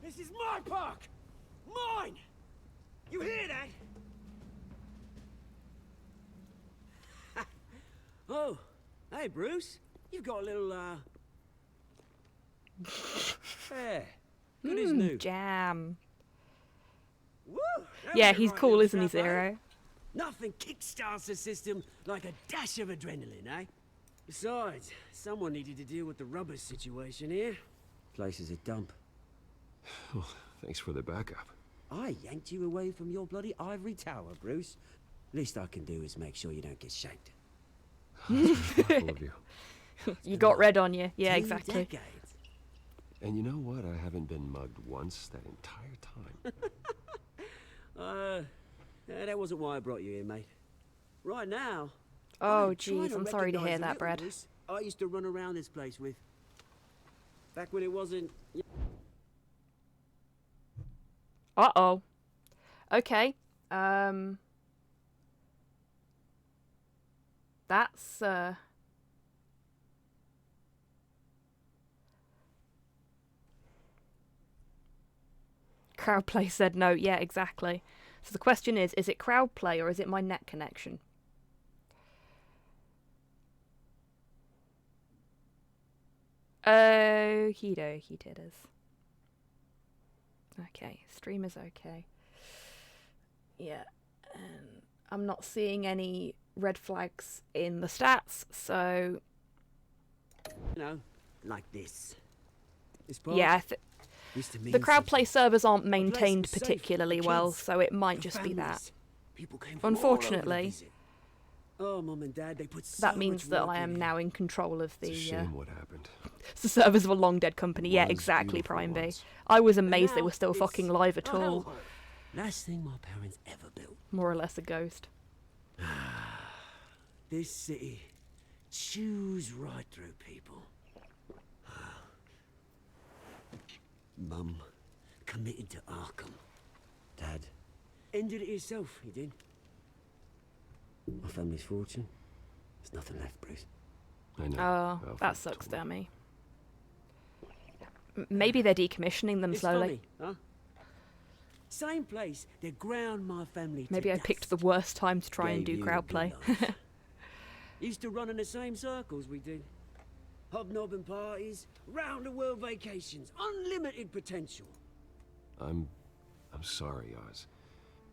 This is my park! Mine! You hear that? Oh, hey Bruce. You've got a little, hair. Good as new. Jam. Woo, that Yeah, was a he's right cool, little isn't he, scrap, eh? Zero? Nothing kickstarts the system like a dash of adrenaline, eh? Besides, someone needed to deal with the rubber situation here. Place is a dump. Oh, thanks for the backup. I yanked you away from your bloody ivory tower, Bruce. Least I can do is make sure you don't get shanked. Full of you. You got red on you. Yeah, 2 exactly. decades. And you know what? I haven't been mugged once that entire time. That wasn't why I brought you here, mate. Right now. Oh, I'm trying jeez, I'm sorry to recognise hear a that, little Brad. Bruce I used to run around this place with. Back when it wasn't. Uh-oh. Okay. That's, Crowdplay said no. Yeah, exactly. So the question is it Crowdplay or is it my net connection? Okie dokie titters. Okay, stream is okay. Yeah, I'm not seeing any red flags in the stats, so... You know, like this. This Yeah, used to mean the Crowdplay something. servers aren't A place maintained was safe for particularly the well, kids, so it might the just be that. families. People came from all over to Unfortunately, visit. Oh, Mum and Dad, they put so that means much that work I am in now in control of It's a the shame what happened. the servers of a long dead company. Yeah, Was exactly, beautiful Prime B. once. I was And amazed they now were still it's fucking live at a all. hellhole. Last thing my parents ever built. More or less a ghost. This city chews right through people. Mum committed to Arkham. Dad ended it himself, he did. My family's fortune. There's nothing left, Bruce. I know. Oh, Alfred that sucks, told me. Dammy. Maybe they're decommissioning them It's slowly. funny, huh? Same place they ground my family to Maybe I dust. picked the worst time to try and do Gave you the Crowdplay. good life. Used to run in the same circles we did. Hobnobbing parties, round-the-world vacations, unlimited potential. I'm sorry, Oz.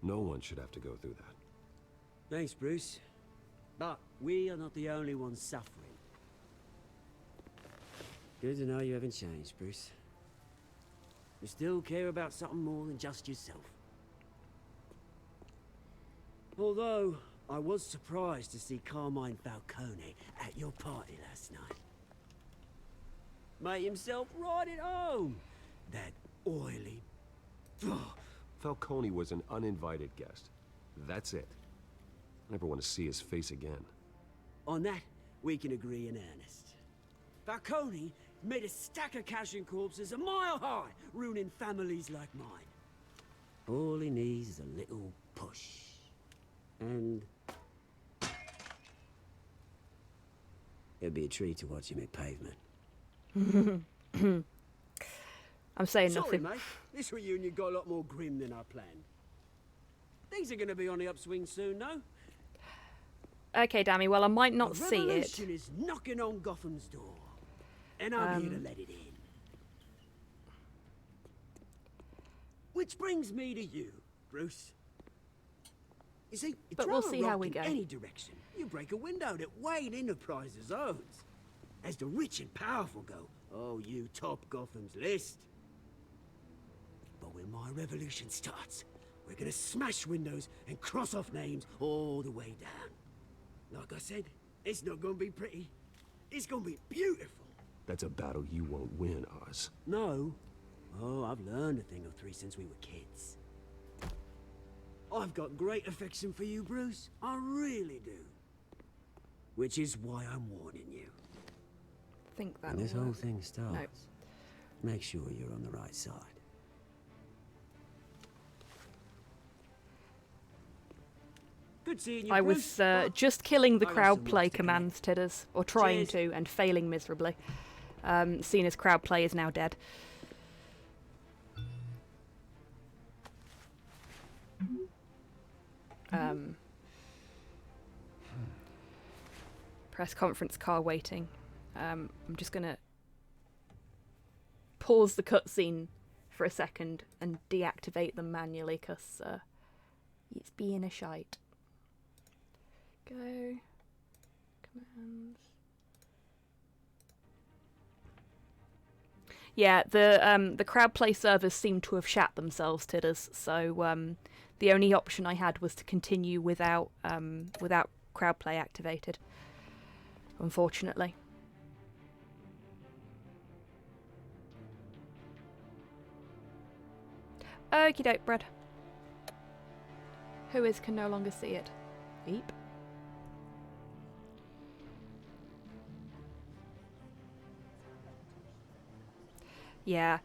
No one should have to go through that. Thanks, Bruce. But we are not the only ones suffering. Good to know you haven't changed, Bruce. You still care about something more than just yourself. Although, I was surprised to see Carmine Falcone at your party last night. Made himself right at home. That oily... Falcone was an uninvited guest. That's it. I never want to see his face again. On that, we can agree in earnest. Falcone made a stack of cash and corpses a mile high, ruining families like mine. All he needs is a little push. And... it'd be a treat to watch him hit pavement. I'm saying Sorry, nothing. mate. This reunion got a lot more grim than I planned. Things are gonna be on the upswing soon, no? Okay, Dammy, well, I might not A see it. revolution is knocking on Gotham's door. And I'm here to let it in. Which brings me to you, Bruce. You see, you But throw we'll a see how rock we in go. any direction, you break a window that Wayne Enterprises owns. As the rich and powerful go, oh, you top Gotham's list. But when my revolution starts, we're gonna smash windows and cross off names all the way down. Like I said, it's not gonna be pretty. It's gonna be beautiful. That's a battle you won't win, Oz. No. Oh, I've learned a thing or three since we were kids. I've got great affection for you, Bruce. I really do. Which is why I'm warning you. I think that When this will whole work. thing starts, make sure you're on the right side. Good seeing you, I Bruce. was just killing the I got crowd some play work to do. commands, Tidders, or trying Cheers. to, and failing miserably. Seeing as crowd play is now dead. Press conference car waiting. I'm just gonna pause the cutscene for a second and deactivate them manually because it's being a shite. Go. Commands. Yeah, the crowd play servers seem to have shat themselves, Tidders. So the only option I had was to continue without crowd play activated. unfortunately. Okie doke, bread. Who is can no longer see it. Eep. Yeah.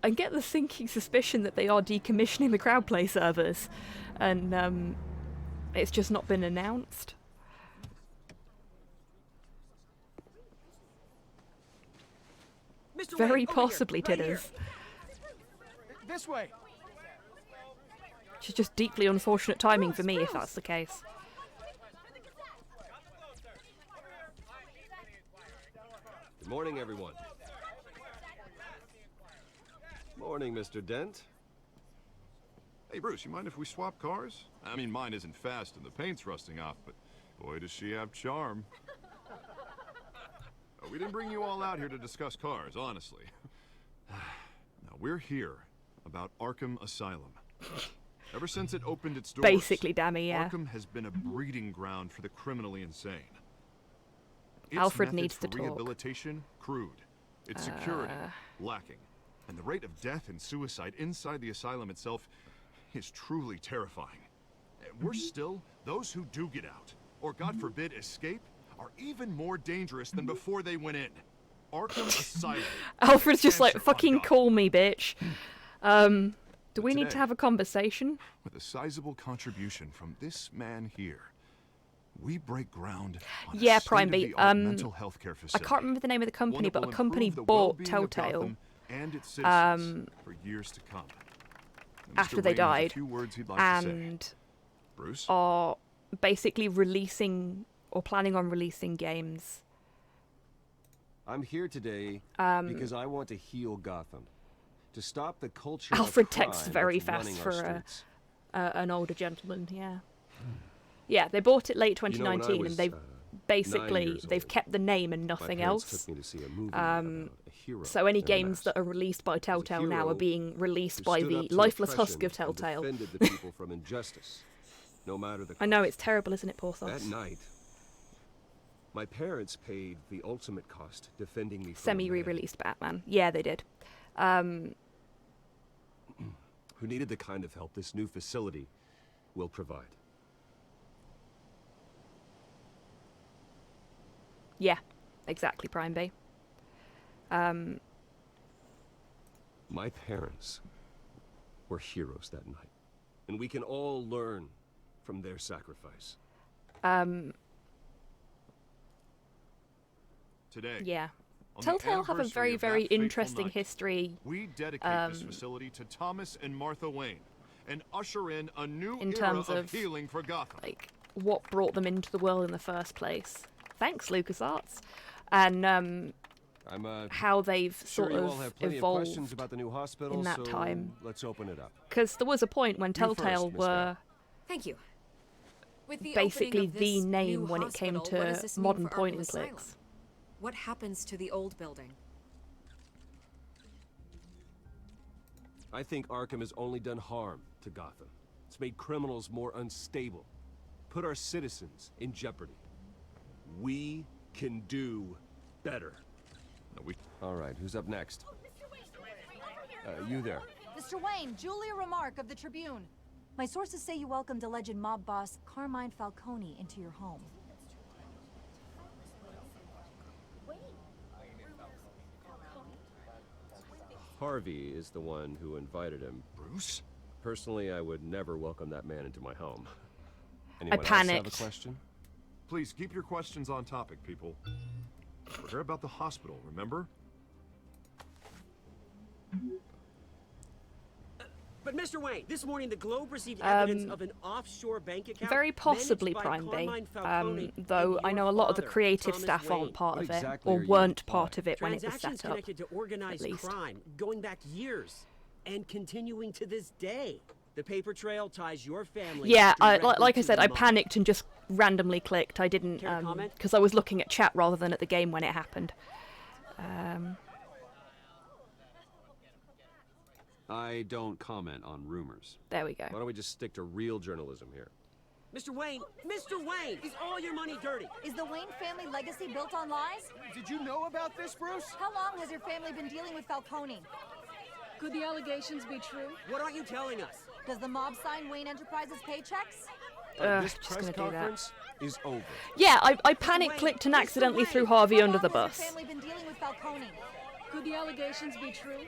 I get the sinking suspicion that they are decommissioning the crowdplay servers, and it's just not been announced. Mr. Very Wayne, over possibly, here, right here. Tidders. This way. Which is just deeply unfortunate timing for me if that's the case. Good morning, everyone. Morning, Mr. Dent. Hey, Bruce, you mind if we swap cars? I mean, mine isn't fast and the paint's rusting off, but boy, does she have charm. We didn't bring you all out here to discuss cars, honestly. Now, we're here about Arkham Asylum. Ever since it opened its doors, Basically, Dammy, yeah. Arkham has been a breeding ground for the criminally insane. Its Alfred methods needs to for talk. rehabilitation, crude. Its security, lacking. And the rate of death and suicide inside the asylum itself is truly terrifying. And worse still, those who do get out, or God forbid escape, are even more dangerous than before they went in. Arkham Asylum. Alfred's just like, Cancer on fucking God. call me, bitch. Do we need to today- have a conversation? With a sizable contribution from this man here, we break ground on Yeah, a Prime Beat, state-of-the-art mental health care I facility. can't remember the name of the company, One that but a will company improve the bought well-being of Telltale Gotham and its citizens for years to come. Now, after Mr. they Wayne has a died, few words he'd like to say. and Bruce? are basically releasing or planning on releasing games. I'm here today because I want to heal Gotham. To stop the culture Alfred of crime texts very that's running fast our for streets. An older gentleman, yeah. Yeah, they bought it late You know, when I 2019, was, and they've 9 basically years they've old, kept the name and My nothing parents else. took me to see a movie about a hero So any and a games mask that are released by Telltale now are hero being released who by stood the up to lifeless husk oppression of Telltale. and defended the people from injustice, no matter the I know, cost. it's terrible, isn't it, poor That souls? night, my parents paid the ultimate cost defending me from a man Semi-re-released Batman. Yeah, they did. who needed the kind of help this new facility will provide. Yeah, exactly, Prime B. My parents were heroes that night, and we can all learn from their sacrifice. Today, Yeah. on the Telltale have a anniversary very, of very that fateful interesting night, history we dedicate this facility to Thomas and Martha Wayne and usher in a new in era terms of of, healing for Gotham. like, what brought them into the world in the first place. Thanks, LucasArts. And I'm how they've sure sort you all of have plenty of questions evolved. about the new hospital, in that so time. let's open it up. Because there was a point when You Telltale first, Miss were Thank you. With the basically opening of the this name new when it came hospital, what does to this mean modern for point Arkham and Asylum? clicks. What happens to the old building? I think Arkham has only done harm to Gotham. It's made criminals more unstable, put our citizens in jeopardy. We can do better. All right, who's up next? You there. Mr. Wayne, Julia Remark of the Tribune. My sources say you welcomed alleged mob boss Carmine Falcone into your home. Harvey is the one who invited him. Bruce? Personally, I would never welcome that man into my home. I Anyone else panicked. have a question? Please keep your questions on topic, people. We're here about the hospital, remember? But Mr. Wayne, this morning the Globe received evidence of an offshore bank account. Very possibly managed by Prime B. Carmine Falcone Though and I know your a lot of the father, creative Thomas staff Wayne. aren't part What of it, exactly or are you weren't implying? part of it when it was Transactions set up. connected to organized least. crime going back years and continuing to this day. The paper trail ties your family. Yeah, directly like I to said, the I mob. panicked and just randomly clicked. I didn't, Care to comment? because I was looking at chat rather than at the game when it happened. I don't comment on rumors. There we go. Why don't we just stick to real journalism here? Mr. Wayne! Mr. Wayne! Is all your money dirty? Is the Wayne family legacy built on lies? Did you know about this, Bruce? How long has your family been dealing with Falcone? Could the allegations be true? What aren't you telling us? Does the mob sign Wayne Enterprises paychecks? This just press gonna do that. conference is over. Yeah, I panic clicked and accidentally threw Harvey under the How long bus. has your family been dealing with Falcone? Could the allegations be true?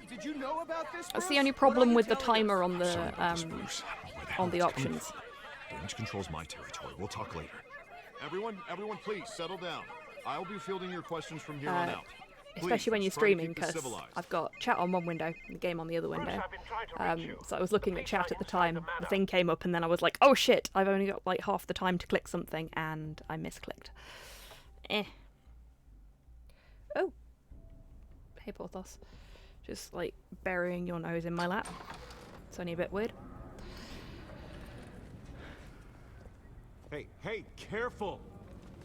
Did you know about this, That's Bruce? the only problem with the timer on Sorry the about this, Bruce. Where hell on the it's coming options. from? Damage control's my territory. We'll talk later. Everyone, please settle down. I'll be fielding your questions from here on out. Especially when you're Please, try to streaming, keep this because civilized. I've got chat on one window and the game on the other window. So I was looking at chat at the time, the thing came up, and then I was like, oh shit, I've only got like half the time to click something, and I misclicked. Oh. Hey, Porthos. Just like burying your nose in my lap. It's only a bit weird. Hey, careful!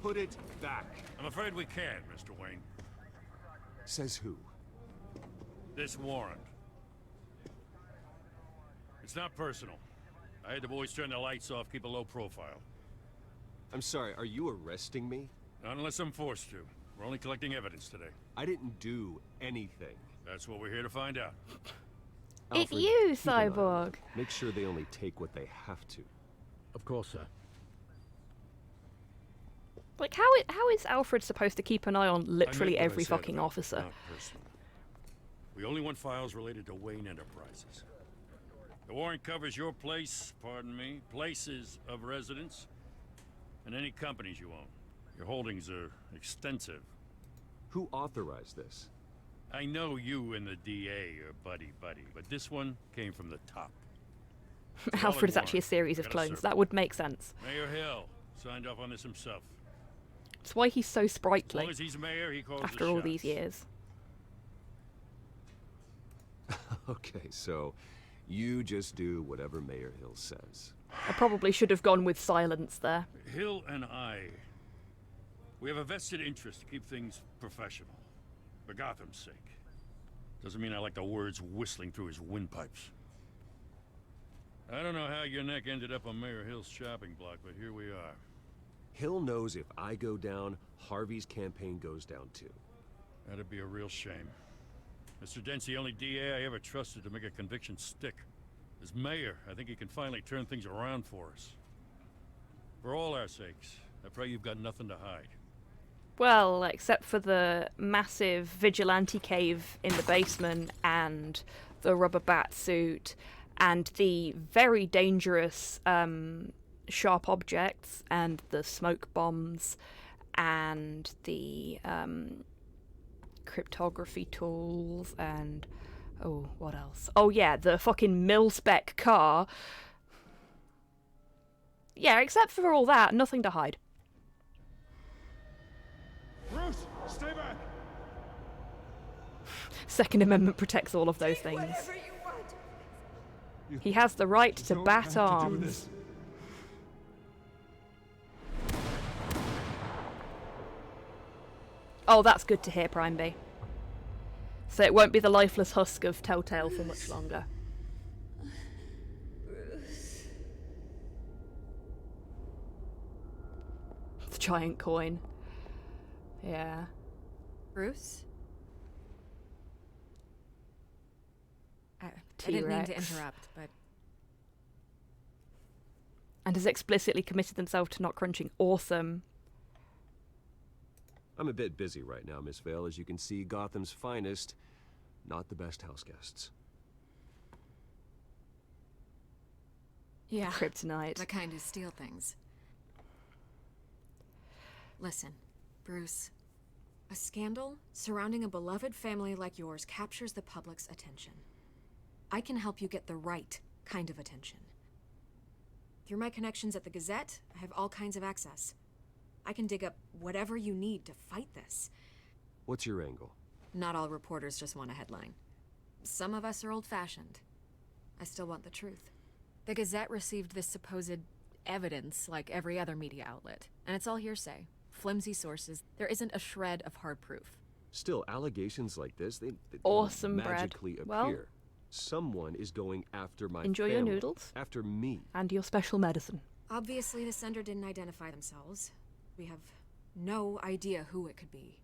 Put it back. I'm afraid we can't, Mr. Wayne. Says who? This warrant. It's not personal. I had the boys turn the lights off, keep a low profile. I'm sorry, are you arresting me? Not unless I'm forced to. We're only collecting evidence today. I didn't do anything. That's what we're here to find out. It's Alfred, you, keep an eye on Cyborg. them. Make sure they only take what they have to. Of course, sir. Like, how is Alfred supposed to keep an eye on literally I meant what I every said fucking about officer? Not personal. We only want files related to Wayne Enterprises. The warrant covers your place, pardon me, places of residence, and any companies you own. Your holdings are extensive. Who authorized this? I know you and the DA are buddy-buddy, but this one came from the top. Alfred is actually a warrant. series of Gotta clones. serve That would make sense. Mayor Hill signed off on this himself. That's why he's so As long sprightly as he's mayor, he calls after the all these shots. years. Okay, so you just do whatever Mayor Hill says. I probably should have gone with silence there. Hill and I, we have a vested interest to keep things professional, for Gotham's sake. Doesn't mean I like the words whistling through his windpipes. I don't know how your neck ended up on Mayor Hill's chopping block, but here we are. Hill knows if I go down, Harvey's campaign goes down too. That'd be a real shame. Mr. Dent's the only DA I ever trusted to make a conviction stick. As mayor, I think he can finally turn things around for us. For all our sakes, I pray you've got nothing to hide. Well, except for the massive vigilante cave in the basement and the rubber bat suit and the very dangerous sharp objects and the smoke bombs and the cryptography tools and oh, what else? Oh yeah, the fucking mil-spec car. Yeah, except for all that, nothing to hide. Bruce, stay back! Second Amendment protects all of those things. He has the right to bat arms. Oh, that's good to hear, Prime B. So it won't be the lifeless husk of Telltale for much longer. Bruce. The giant coin. Yeah. Bruce? I didn't mean to T-Rex. interrupt, but And has explicitly committed themselves to not crunching. Awesome. I'm a bit busy right now, Miss Vale. As you can see, Gotham's finest, not the best house guests. yeah, Kryptonite. the kind who steal things. Listen, Bruce. A scandal surrounding a beloved family like yours captures the public's attention. I can help you get the right kind of attention. Through my connections at the Gazette, I have all kinds of access. I can dig up whatever you need to fight this. What's your angle? Not all reporters just want a headline. Some of us are old-fashioned. I still want the truth. The Gazette received this supposed evidence like every other media outlet, and it's all hearsay. Flimsy sources. There isn't a shred of hard proof. Still, allegations like this, they Awesome, don't Brad. magically appear. Well, Someone is going after my Enjoy your family. noodles. After me. And your special medicine. Obviously, the sender didn't identify themselves. We have no idea who it could be.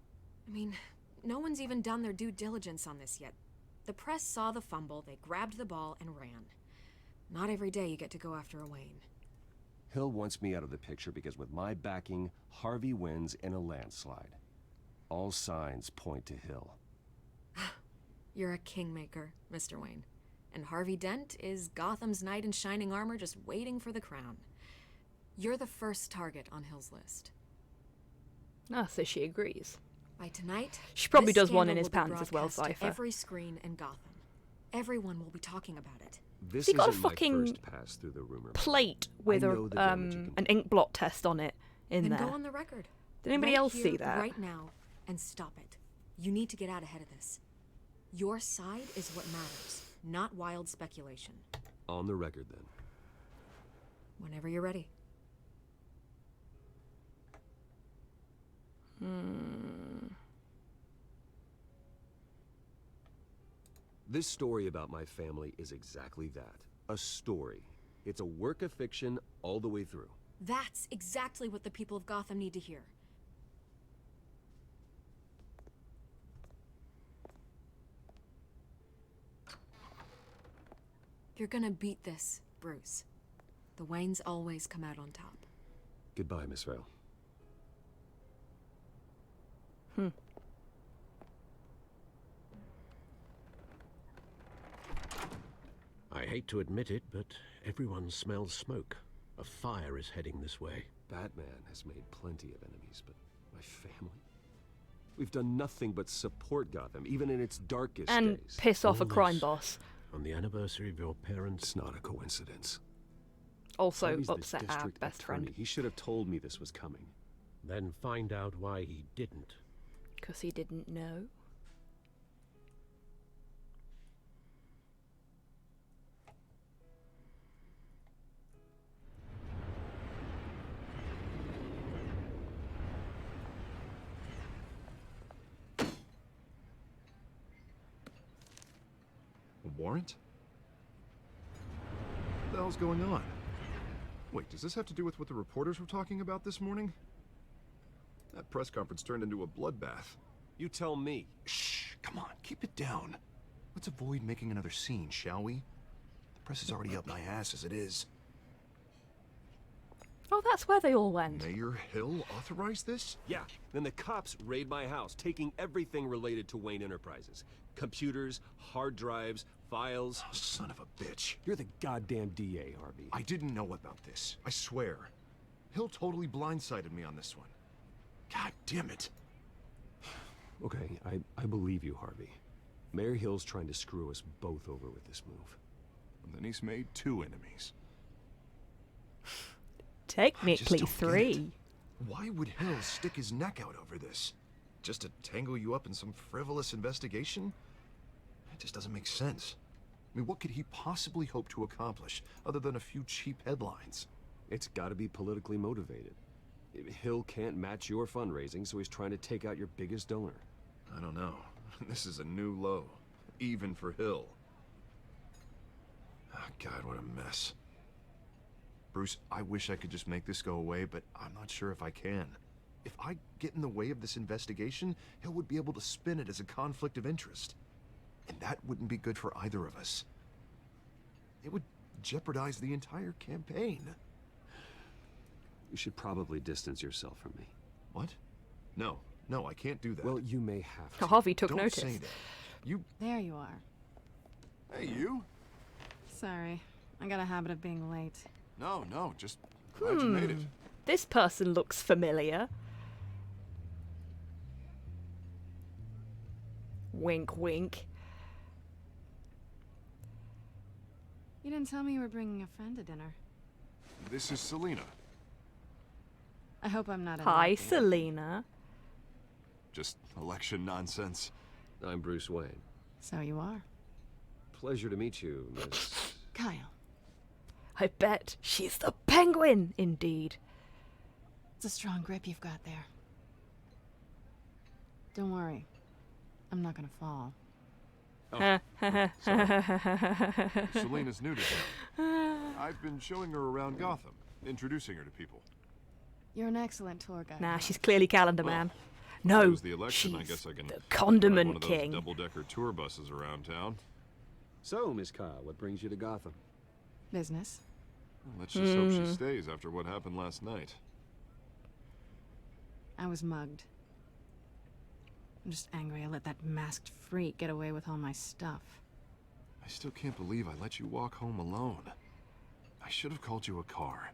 I mean, no one's even done their due diligence on this yet. The press saw the fumble, they grabbed the ball, and ran. Not every day you get to go after a Wayne. Hill wants me out of the picture because with my backing, Harvey wins in a landslide. All signs point to Hill. You're a kingmaker, Mr. Wayne. And Harvey Dent is Gotham's knight in shining armor just waiting for the crown. You're the first target on Hill's list. Ah, so she agrees. By tonight, She probably this does one in scandal his will be pants as well, broadcast to Cypher. every screen in Gotham. Everyone will be talking about it. This He got a isn't my fucking first pass through the rumor mill. Plate with I know the damage it can an ink blot test on it in Then there. go on the record. Did anybody Right else here, see that? Right now, and stop it. You need to get out ahead of this. Your side is what matters, not wild speculation. On the record, then. Whenever you're ready. This story about my family is exactly that. A story. It's a work of fiction all the way through. That's exactly what the people of Gotham need to hear. You're gonna beat this, Bruce. The Waynes always come out on top. Goodbye, Miss Vale. I hate to admit it, but everyone smells smoke. A fire is heading this way. Batman has made plenty of enemies, but my family? We've done nothing but support Gotham, even in its darkest And days. piss off a All crime this boss. On the anniversary of your parents. It's not a coincidence. Also Harvey's the upset our district best attorney. friend. He should have told me this was coming. Then find out why he didn't. Because he didn't know. A warrant? What the hell's going on? Wait, does this have to do with what the reporters were talking about this morning? That press conference turned into a bloodbath. You tell me. Shh, come on, keep it down. Let's avoid making another scene, shall we? The press is already up my ass as it is. Oh, that's where they all went. Mayor Hill authorized this? Yeah, then the cops raid my house, taking everything related to Wayne Enterprises. Computers, hard drives, files. Oh, son of a bitch. You're the goddamn DA, Harvey. I didn't know about this. I swear. Hill totally blindsided me on this one. God damn it. Okay, I believe you, Harvey. Mayor Hill's trying to screw us both over with this move. And then he's made 2 enemies. Technically I just don't get 3. it. Why would Hill stick his neck out over this? Just to tangle you up in some frivolous investigation? It just doesn't make sense. I mean, what could he possibly hope to accomplish other than a few cheap headlines? It's gotta be politically motivated. Hill can't match your fundraising, so he's trying to take out your biggest donor. I don't know. This is a new low. Even for Hill. Oh, God, what a mess. Bruce, I wish I could just make this go away, but I'm not sure if I can. If I get in the way of this investigation, Hill would be able to spin it as a conflict of interest. And that wouldn't be good for either of us. It would jeopardize the entire campaign. You should probably distance yourself from me. What? No, I can't do that. Well, you may have to. Harvey took Don't notice. say that. You... There you are. Hey, you? Sorry, I got a habit of being late. No, just glad you made it. This person looks familiar. Wink, wink. You didn't tell me you were bringing a friend to dinner. This is Selena. I hope I'm not Hi, interrupting. Selena. Just election nonsense. I'm Bruce Wayne. So you are. Pleasure to meet you, Miss... Kyle. I bet she's the Penguin, indeed. It's a strong grip you've got there. Don't worry. I'm not gonna fall. Oh, sorry. Selena's new to town. I've been showing her around Gotham, introducing her to people. You're an excellent tour guide. Nah, she's clearly Calendar Man. No, Lose the election, I she's guess I can the ride Condiment one of those King. double-decker tour buses around town. So, Miss Kyle, what brings you to Gotham? Business. Well, let's just hope she stays after what happened last night. I was mugged. I'm just angry I let that masked freak get away with all my stuff. I still can't believe I let you walk home alone. I should have called you a car.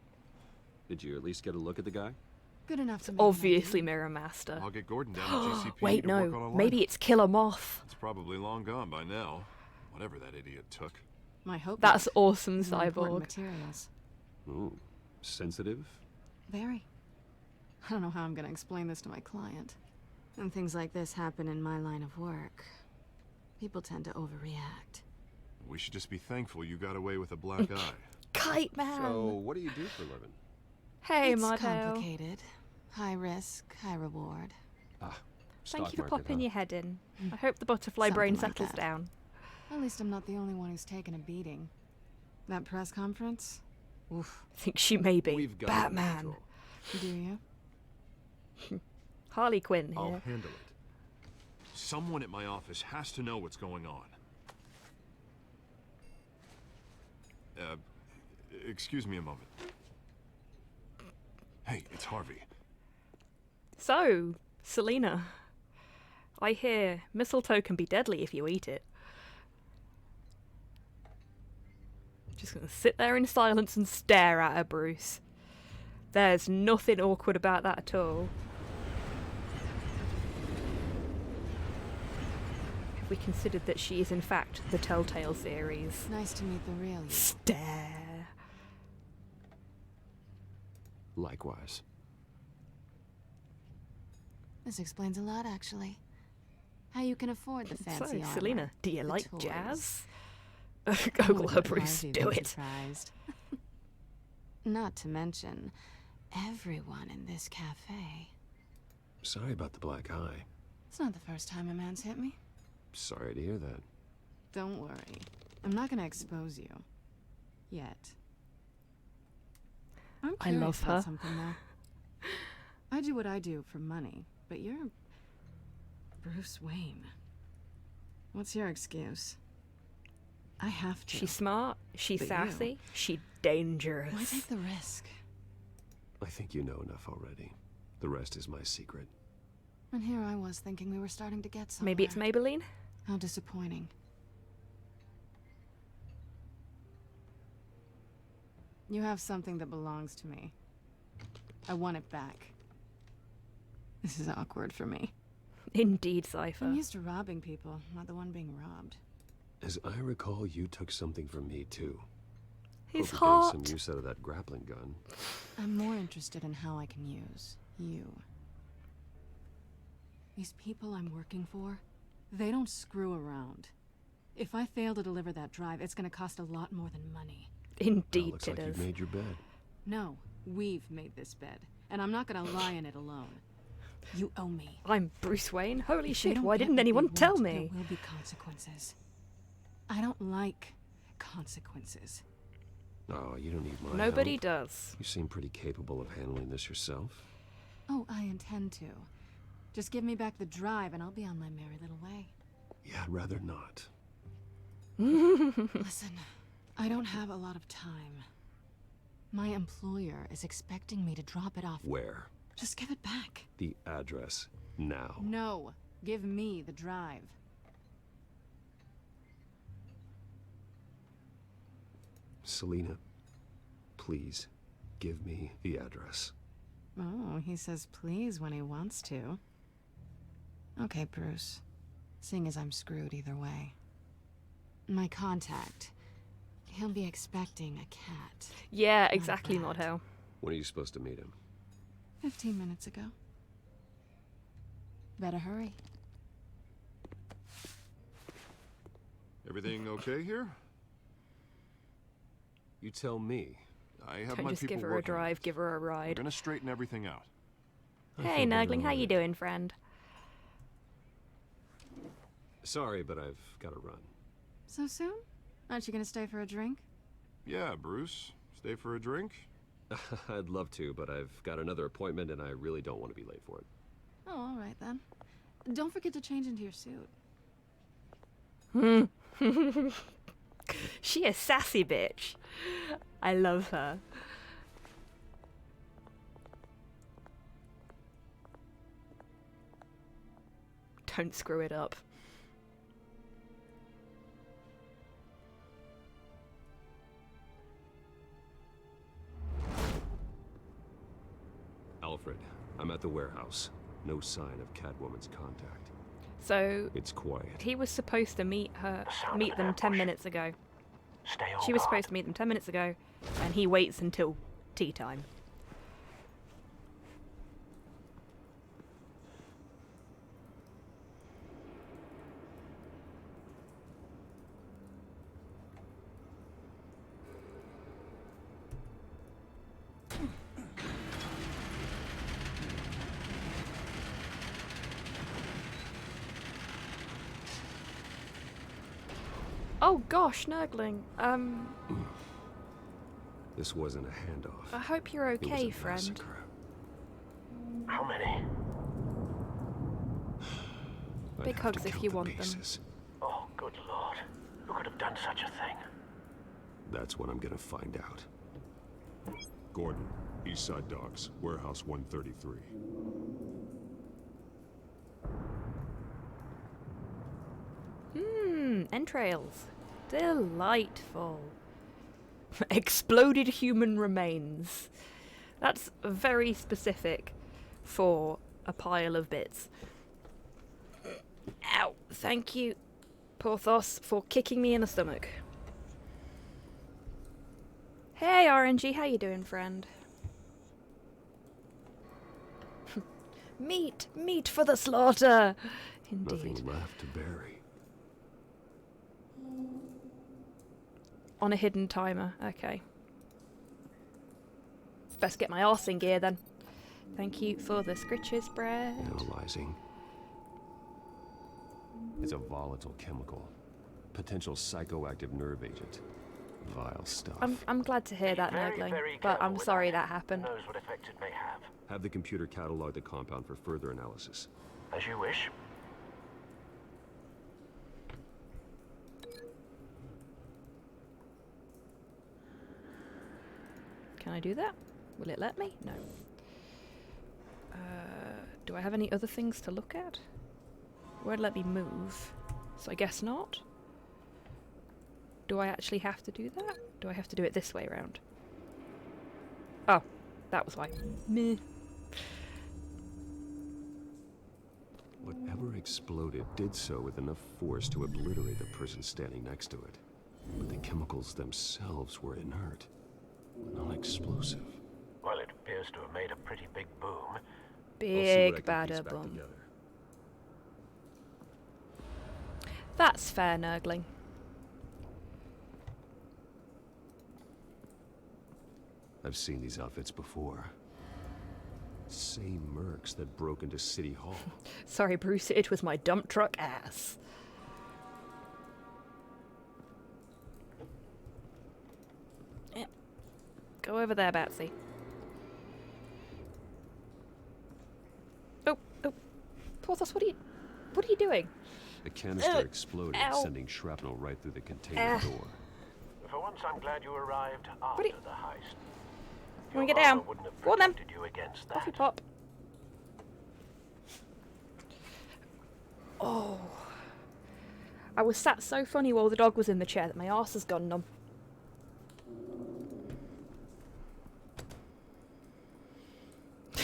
Did you at least get a look at the guy? Good enough to Obviously Mirror Master. I'll get Gordon down to GCP Wait, to work on a no. lineup. Maybe it's Killer Moth. It's probably long gone by now. Whatever that idiot took. My hope. That's awesome, these are important Cyborg. materials. Ooh, sensitive? Very. I don't know how I'm gonna explain this to my client. When things like this happen in my line of work, people tend to overreact. We should just be thankful you got away with a black eye. Kite Man. So, what do you do for a living? Hey, It's Model. complicated. High risk, high reward. Ah, Thank stock you for market, popping huh? your head in. I hope the butterfly brain Something like settles that. down. At least I'm not the only one who's taken a beating. That press conference? Oof. I think she may be We've got it under Batman. control. Do you? Harley Quinn I'll here. handle it. Someone at my office has to know what's going on. Excuse me a moment. Hey, it's Harvey. So, Selena. I hear mistletoe can be deadly if you eat it. Just gonna sit there in silence and stare at her, Bruce. There's nothing awkward about that at all. Have we considered that she is in fact the Telltale series? Nice to meet the real you. Stare. Likewise. This explains a lot, actually. How you can afford the fancy So, armor, Selena, do you the like toys. jazz? I Google wouldn't her, Bruce. advise you Do be it. surprised. Not to mention, everyone in this cafe. Sorry about the black eye. It's not the first time a man's hit me. Sorry to hear that. Don't worry. I'm not gonna expose you. Yet. I'm I curious love about her. something, though. I do what I do for money, but you're Bruce Wayne. What's your excuse? I have to. She's smart, she's But you- sassy, she's dangerous. Why take the risk? I think you know enough already. The rest is my secret. And here I was thinking we were starting to get somewhere. Maybe it's Maybelline? How disappointing. You have something that belongs to me. I want it back. This is awkward for me. Indeed, Cypher. I'm used to robbing people, not the one being robbed. As I recall, you took something from me, too. He's Hope you're hot. getting some use out of that grappling gun. I'm more interested in how I can use you. These people I'm working for, they don't screw around. If I fail to deliver that drive, it's gonna cost a lot more than money. Indeed, looks it like is. you've made your bed. No, we've made this bed, and I'm not gonna lie in it alone. You owe me. I'm Bruce Wayne. Holy If they shit, don't why get didn't what anyone they tell want, me? There will be consequences. I don't like consequences. Oh, you don't need my Nobody help. does. You seem pretty capable of handling this yourself. Oh, I intend to. Just give me back the drive and I'll be on my merry little way. Yeah, I'd rather not. Listen, I don't have a lot of time. My employer is expecting me to drop it off. Where? Just give it back. The address. Now. No, give me the drive. Selena, please, give me the address. Oh, he says please when he wants to. Okay, Bruce. Seeing as I'm screwed either way. My contact. He'll be expecting a cat. Yeah, exactly, Modho. When are you supposed to meet him? 15 minutes ago. Better hurry. Everything okay here? You tell me. I have Don't my just people give her a working on drive, it. give her a We're ride. gonna straighten everything out. Hey, Nurgling, how you doing, friend? Sorry, but I've got to run. So soon? Aren't you gonna stay for a drink? Yeah, Bruce. Stay for a drink? I'd love to, but I've got another appointment and I really don't want to be late for it. Oh, all right then. Don't forget to change into your suit. She a sassy bitch. I love her. Don't screw it up. Alfred, I'm at the warehouse. No sign of Catwoman's contact. So It's quiet. he was supposed to meet them 10 minutes ago. She was supposed to meet them 10 minutes ago, and he waits until tea time. Oh gosh, Nurgling. This wasn't a handoff. I hope you're It was okay, a friend. massacre. How many? I'd Big have hugs to if count you the want them. pieces. Oh, good lord. Who could have done such a thing? That's what I'm gonna find out. Gordon, Eastside Docks, Warehouse 133. Entrails. Delightful. Exploded human remains. That's very specific for a pile of bits. Ow. Thank you, Porthos, for kicking me in the stomach. Hey, RNG, how you doing, friend? Meat for the slaughter! Indeed. Nothing left to bury. On a hidden timer, okay. Best get my arse in gear then. Thank you for the scritches, bread. Analyzing. It's a volatile chemical. Potential psychoactive nerve agent. Vile stuff. I'm glad to hear that, Nurgling, but I'm sorry that happened. Knows what effect it may have. Have the computer catalog the compound for further analysis. As you wish. Can I do that? Will it let me? No. Do I have any other things to look at? It won't let me move, so I guess not. Do I actually have to do that? Do I have to do it this way around? Oh, that was why. Meh. Whatever exploded did so with enough force to obliterate the person standing next to it. But the chemicals themselves were inert. Non-explosive. Well, it appears to have made a pretty big boom. Big bada boom. That's fair, Nurgling. I've seen these outfits before. Same mercs that broke into City Hall. Sorry, Bruce, it was my dump truck ass. Yeah. Go over there, Batsy. Oh, Porthos, what are you doing? The canister exploded, ow. sending shrapnel right through the container door. For once, I'm glad you arrived after the heist. Can we get down? Go on then. You against that. Coffee pop. Oh. I was sat so funny while the dog was in the chair that my arse has gone numb.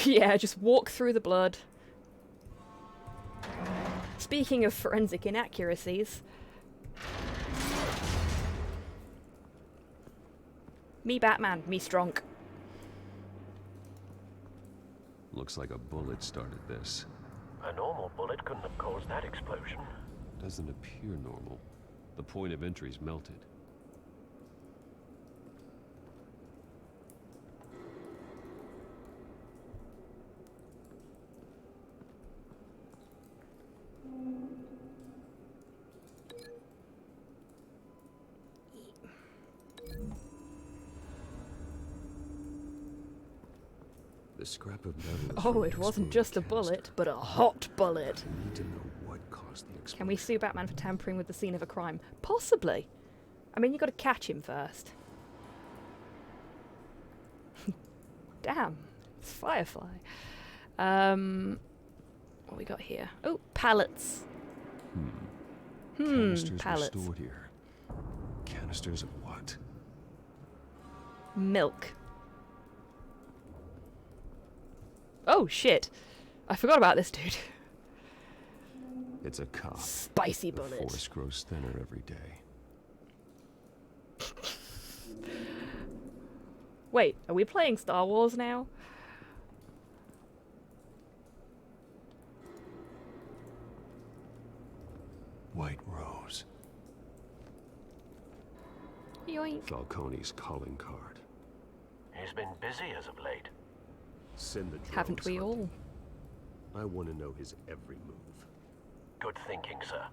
Yeah, just walk through the blood. Speaking of forensic inaccuracies. Me Batman, me strong. Looks like a bullet started this. A normal bullet couldn't have caused that explosion. Doesn't appear normal. The point of entry's melted. The scrap of metal. Oh, it wasn't just a bullet, but a hot bullet. I need to know what caused the explosion. Can we sue Batman for tampering with the scene of a crime? Possibly. I mean, you got to catch him first. Damn, it's Firefly. What we got here? Oh, pallets. Canisters pallets. were stored here. Canisters of what? Milk. Oh shit! I forgot about this dude. It's a cop. Spicy The bullet. force grows thinner every day. Wait, are we playing Star Wars now? White Rose. Yoink. Falcone's calling card. He's been busy as of late. Send the drones Haven't we all? hunting. I want to know his every move. Good thinking, sir.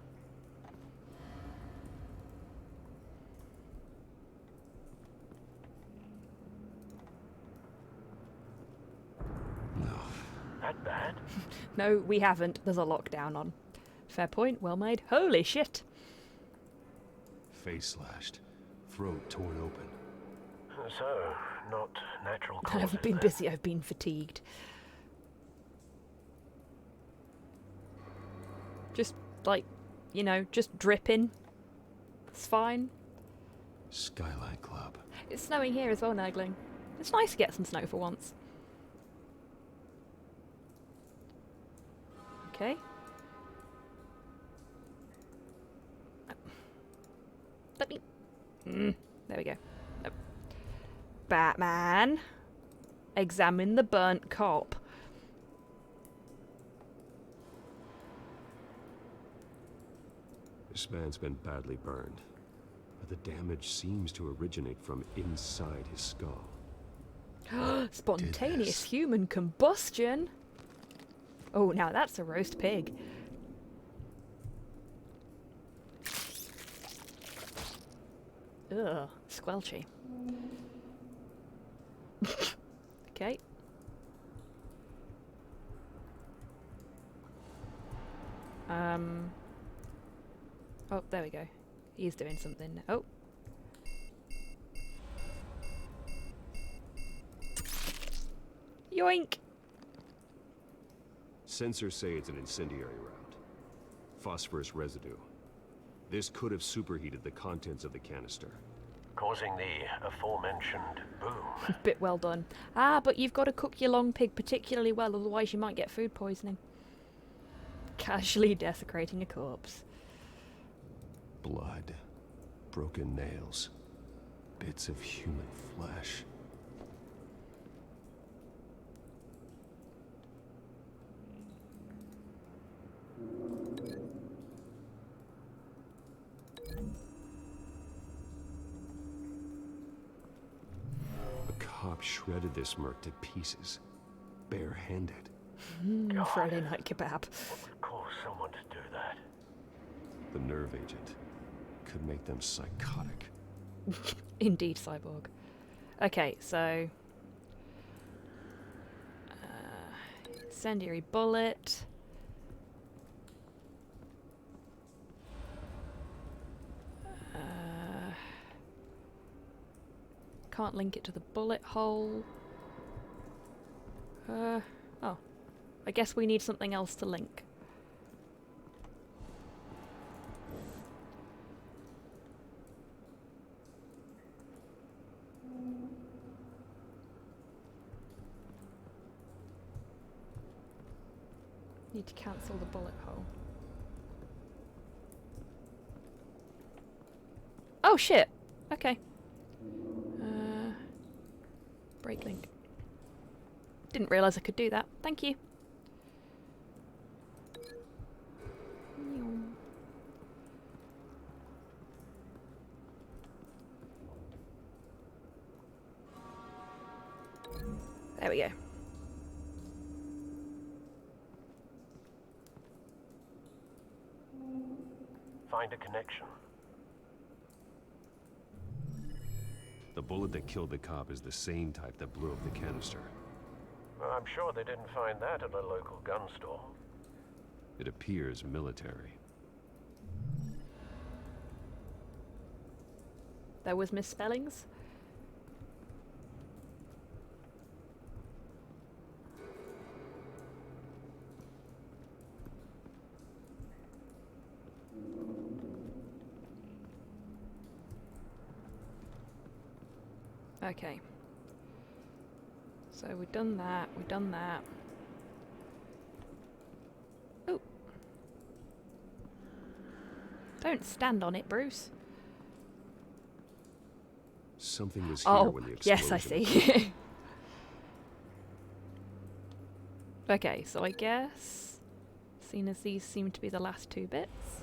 No. That bad? No, we haven't. There's a lockdown on. Fair point, well made. Holy shit! Face slashed. Throat torn open. So, not natural I causes. haven't been then. busy, I've been fatigued. Just, like, you know, just dripping. It's fine. Skyline Club. It's snowing here as well, Nurgling. It's nice to get some snow for once. Okay. Let me... there we go. Nope. Batman. Examine the burnt cop. This man's been badly burned, but the damage seems to originate from inside his skull. Spontaneous human combustion. Oh, now that's a roast pig. Ugh, squelchy. Okay. Oh, there we go. He's doing something. Oh. Yoink! Sensors say it's an incendiary round. Phosphorus residue. This could have superheated the contents of the canister. Causing the aforementioned boom. Bit well done. Ah, but you've got to cook your long pig particularly well, otherwise you might get food poisoning. Casually desecrating a corpse. Blood. Broken nails. Bits of human flesh. A cop shredded this merc to pieces. Barehanded. Friday night kebab. What would cause someone to do that? The nerve agent could make them psychotic. Indeed, cyborg. Okay, so... incendiary bullet. Can't link it to the bullet hole. Oh. I guess we need something else to link. Need to cancel the bullet hole. Oh shit! Okay. Break link. Didn't realise I could do that. Thank you. There we go. Find a connection. The bullet that killed the cop is the same type that blew up the canister. I'm sure they didn't find that at a local gun store. It appears military. There was misspellings. Okay. So we've done that, we've done that. Oh. Don't stand on it, Bruce. Something was here when the explosion... yes, I see. Okay, so I guess, seeing as these seem to be the last two bits,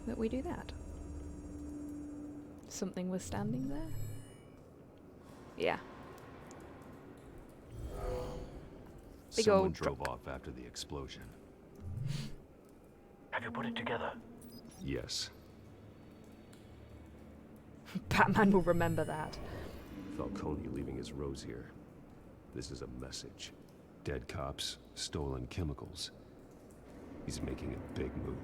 that we do that. Something was standing there? Yeah. Big Someone old drove off after the explosion. Have you put it together? Yes. Batman will remember that. Falcone leaving his rose here. This is a message. Dead cops, stolen chemicals. He's making a big move.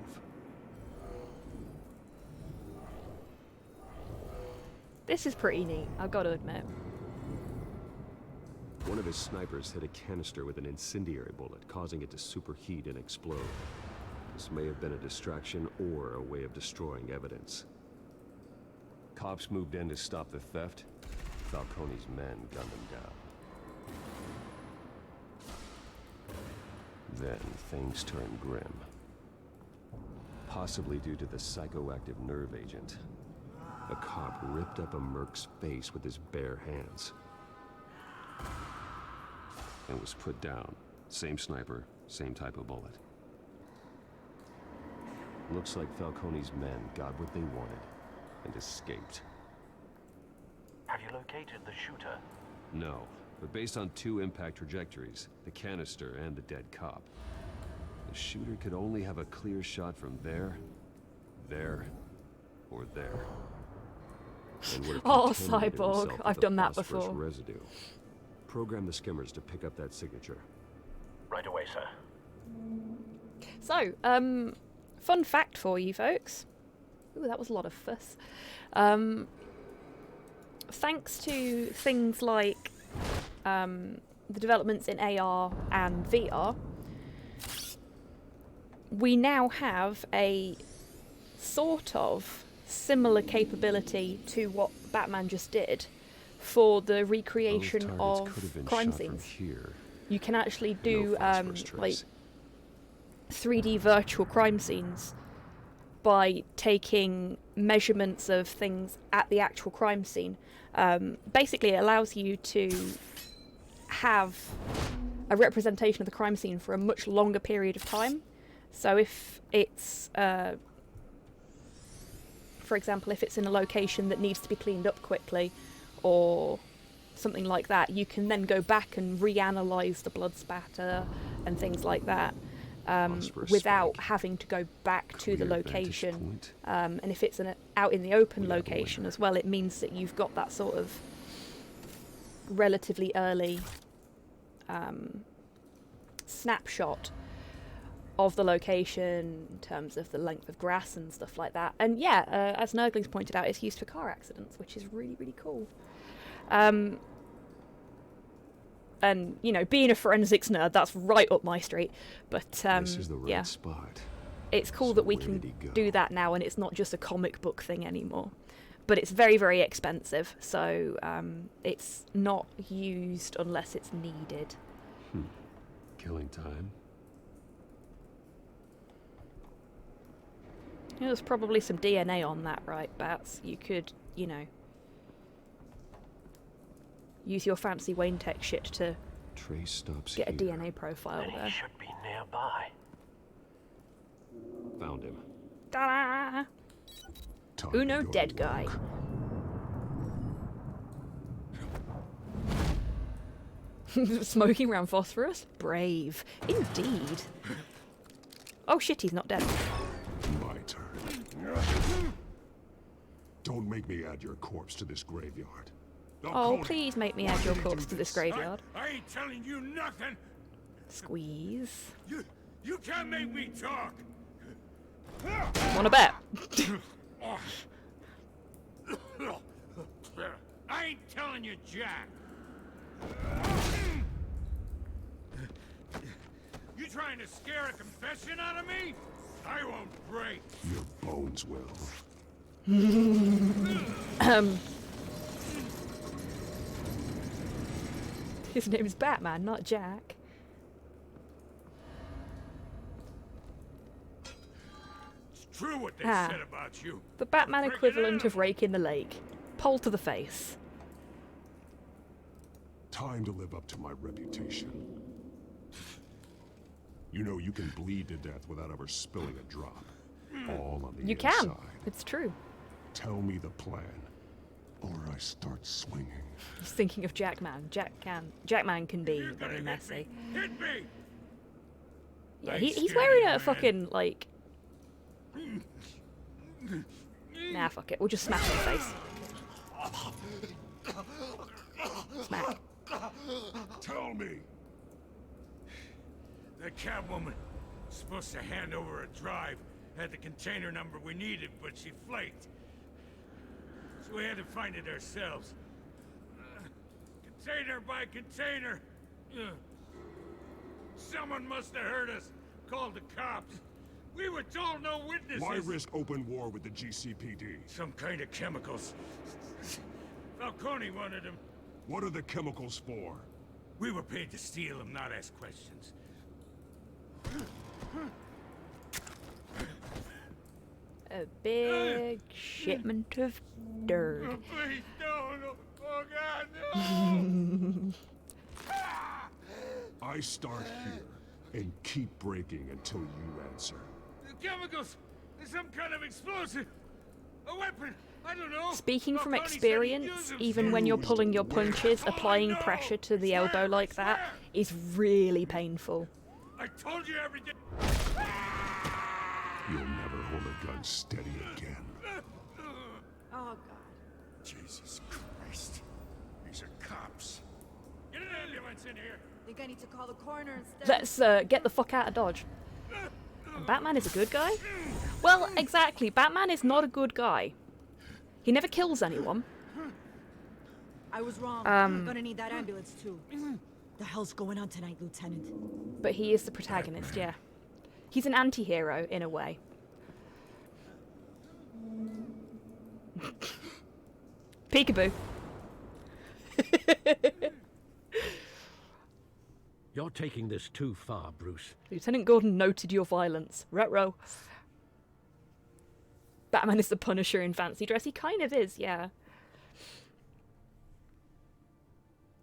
This is pretty neat, I've got to admit. One of his snipers hit a canister with an incendiary bullet, causing it to superheat and explode. This may have been a distraction or a way of destroying evidence. Cops moved in to stop the theft. Falcone's men gunned them down. Then things turned grim. Possibly due to the psychoactive nerve agent. A cop ripped up a merc's face with his bare hands. And was put down. Same sniper, same type of bullet. Looks like Falcone's men got what they wanted and escaped. Have you located the shooter? No, but based on two impact trajectories, the canister and the dead cop, the shooter could only have a clear shot from there, or there. And would have Oh, contaminated Cyborg, himself with I've the done that phosphorus before. Residue. Program the skimmers to pick up that signature. Right away, sir. So, fun fact for you folks. Ooh, that was a lot of fuss. Thanks to things like the developments in AR and VR, we now have a sort of similar capability to what Batman just did for the recreation of crime scenes. You can actually do like 3D virtual crime scenes by taking measurements of things at the actual crime scene. Basically, it allows you to have a representation of the crime scene for a much longer period of time. So if it's, for example, if it's in a location that needs to be cleaned up quickly or something like that, you can then go back and reanalyze the blood spatter and things like that. Without having to go back to the location. And if it's out in the open location as well, it means that you've got that sort of relatively early snapshot of the location in terms of the length of grass and stuff like that. And yeah, as Nurgling's pointed out, it's used for car accidents, which is really, really cool. And, you know, being a forensics nerd, that's right up my street. But, this is the right yeah. spot. It's cool that we can do that now, and it's not just a comic book thing anymore. But it's very, very expensive, so it's not used unless it's needed. Killing time. There's probably some DNA on that, right, Bats? You could, you know, use your fancy Wayne Tech shit to Trace stops get a here. DNA profile Then there. he should be nearby. Found him. Ta-da! Time Uno to go dead to guy. work. Smoking around phosphorus? Brave. Indeed. Oh shit, he's not dead. My turn. Don't make me add your corpse to this graveyard. Oh, please make me add your corpse to this graveyard. I ain't telling you nothing. Squeeze. You can't make me talk. Wanna bet? I ain't telling you, Jack. You trying to scare a confession out of me? I won't break. Your bones will. His name's Batman, not Jack. It's true what they said about you. The Batman equivalent of raking the lake. Pole to the face. Time to live up to my reputation. You know you can bleed to death without ever spilling a drop. All on the You inside. can. It's true. Tell me the plan, or I start swinging. He's thinking of Jackman. Jackman can be very messy. Hit me. Yeah, he's wearing a fucking, like... Nah, fuck it. We'll just smash his face. Smack. Tell me. The Catwoman was supposed to hand over a drive, had the container number we needed, but she flaked. So we had to find it ourselves. Container by container. Someone must have heard us. Called the cops. We were told no witnesses. Why risk open war with the GCPD? Some kind of chemicals. Falcone wanted them. What are the chemicals for? We were paid to steal them, not ask questions. A big shipment of dirt. Oh, please don't. Oh God, no. I start here and keep breaking until you answer. The chemicals. There's some kind of explosive. A weapon. I don't know. Speaking from Falcone said he'd experience, use them. even when you're pulling your punches, applying pressure to the elbow like that is really painful. I told you everything. You'll never hold a gun steady again. Oh, God. Jesus Christ. These are cops. Get an ambulance in here. Think I need to call the coroner instead? Let's get the fuck out of Dodge. And Batman is a good guy? Well, exactly. Batman is not a good guy. He never kills anyone. I was wrong. I'm gonna need that ambulance too. The hell's going on tonight, Lieutenant? But he is the protagonist, yeah. He's an anti-hero, in a way. Peekaboo. You're taking this too far, Bruce. Lieutenant Gordon noted your violence. Retro. Batman is the Punisher in fancy dress. He kind of is, yeah.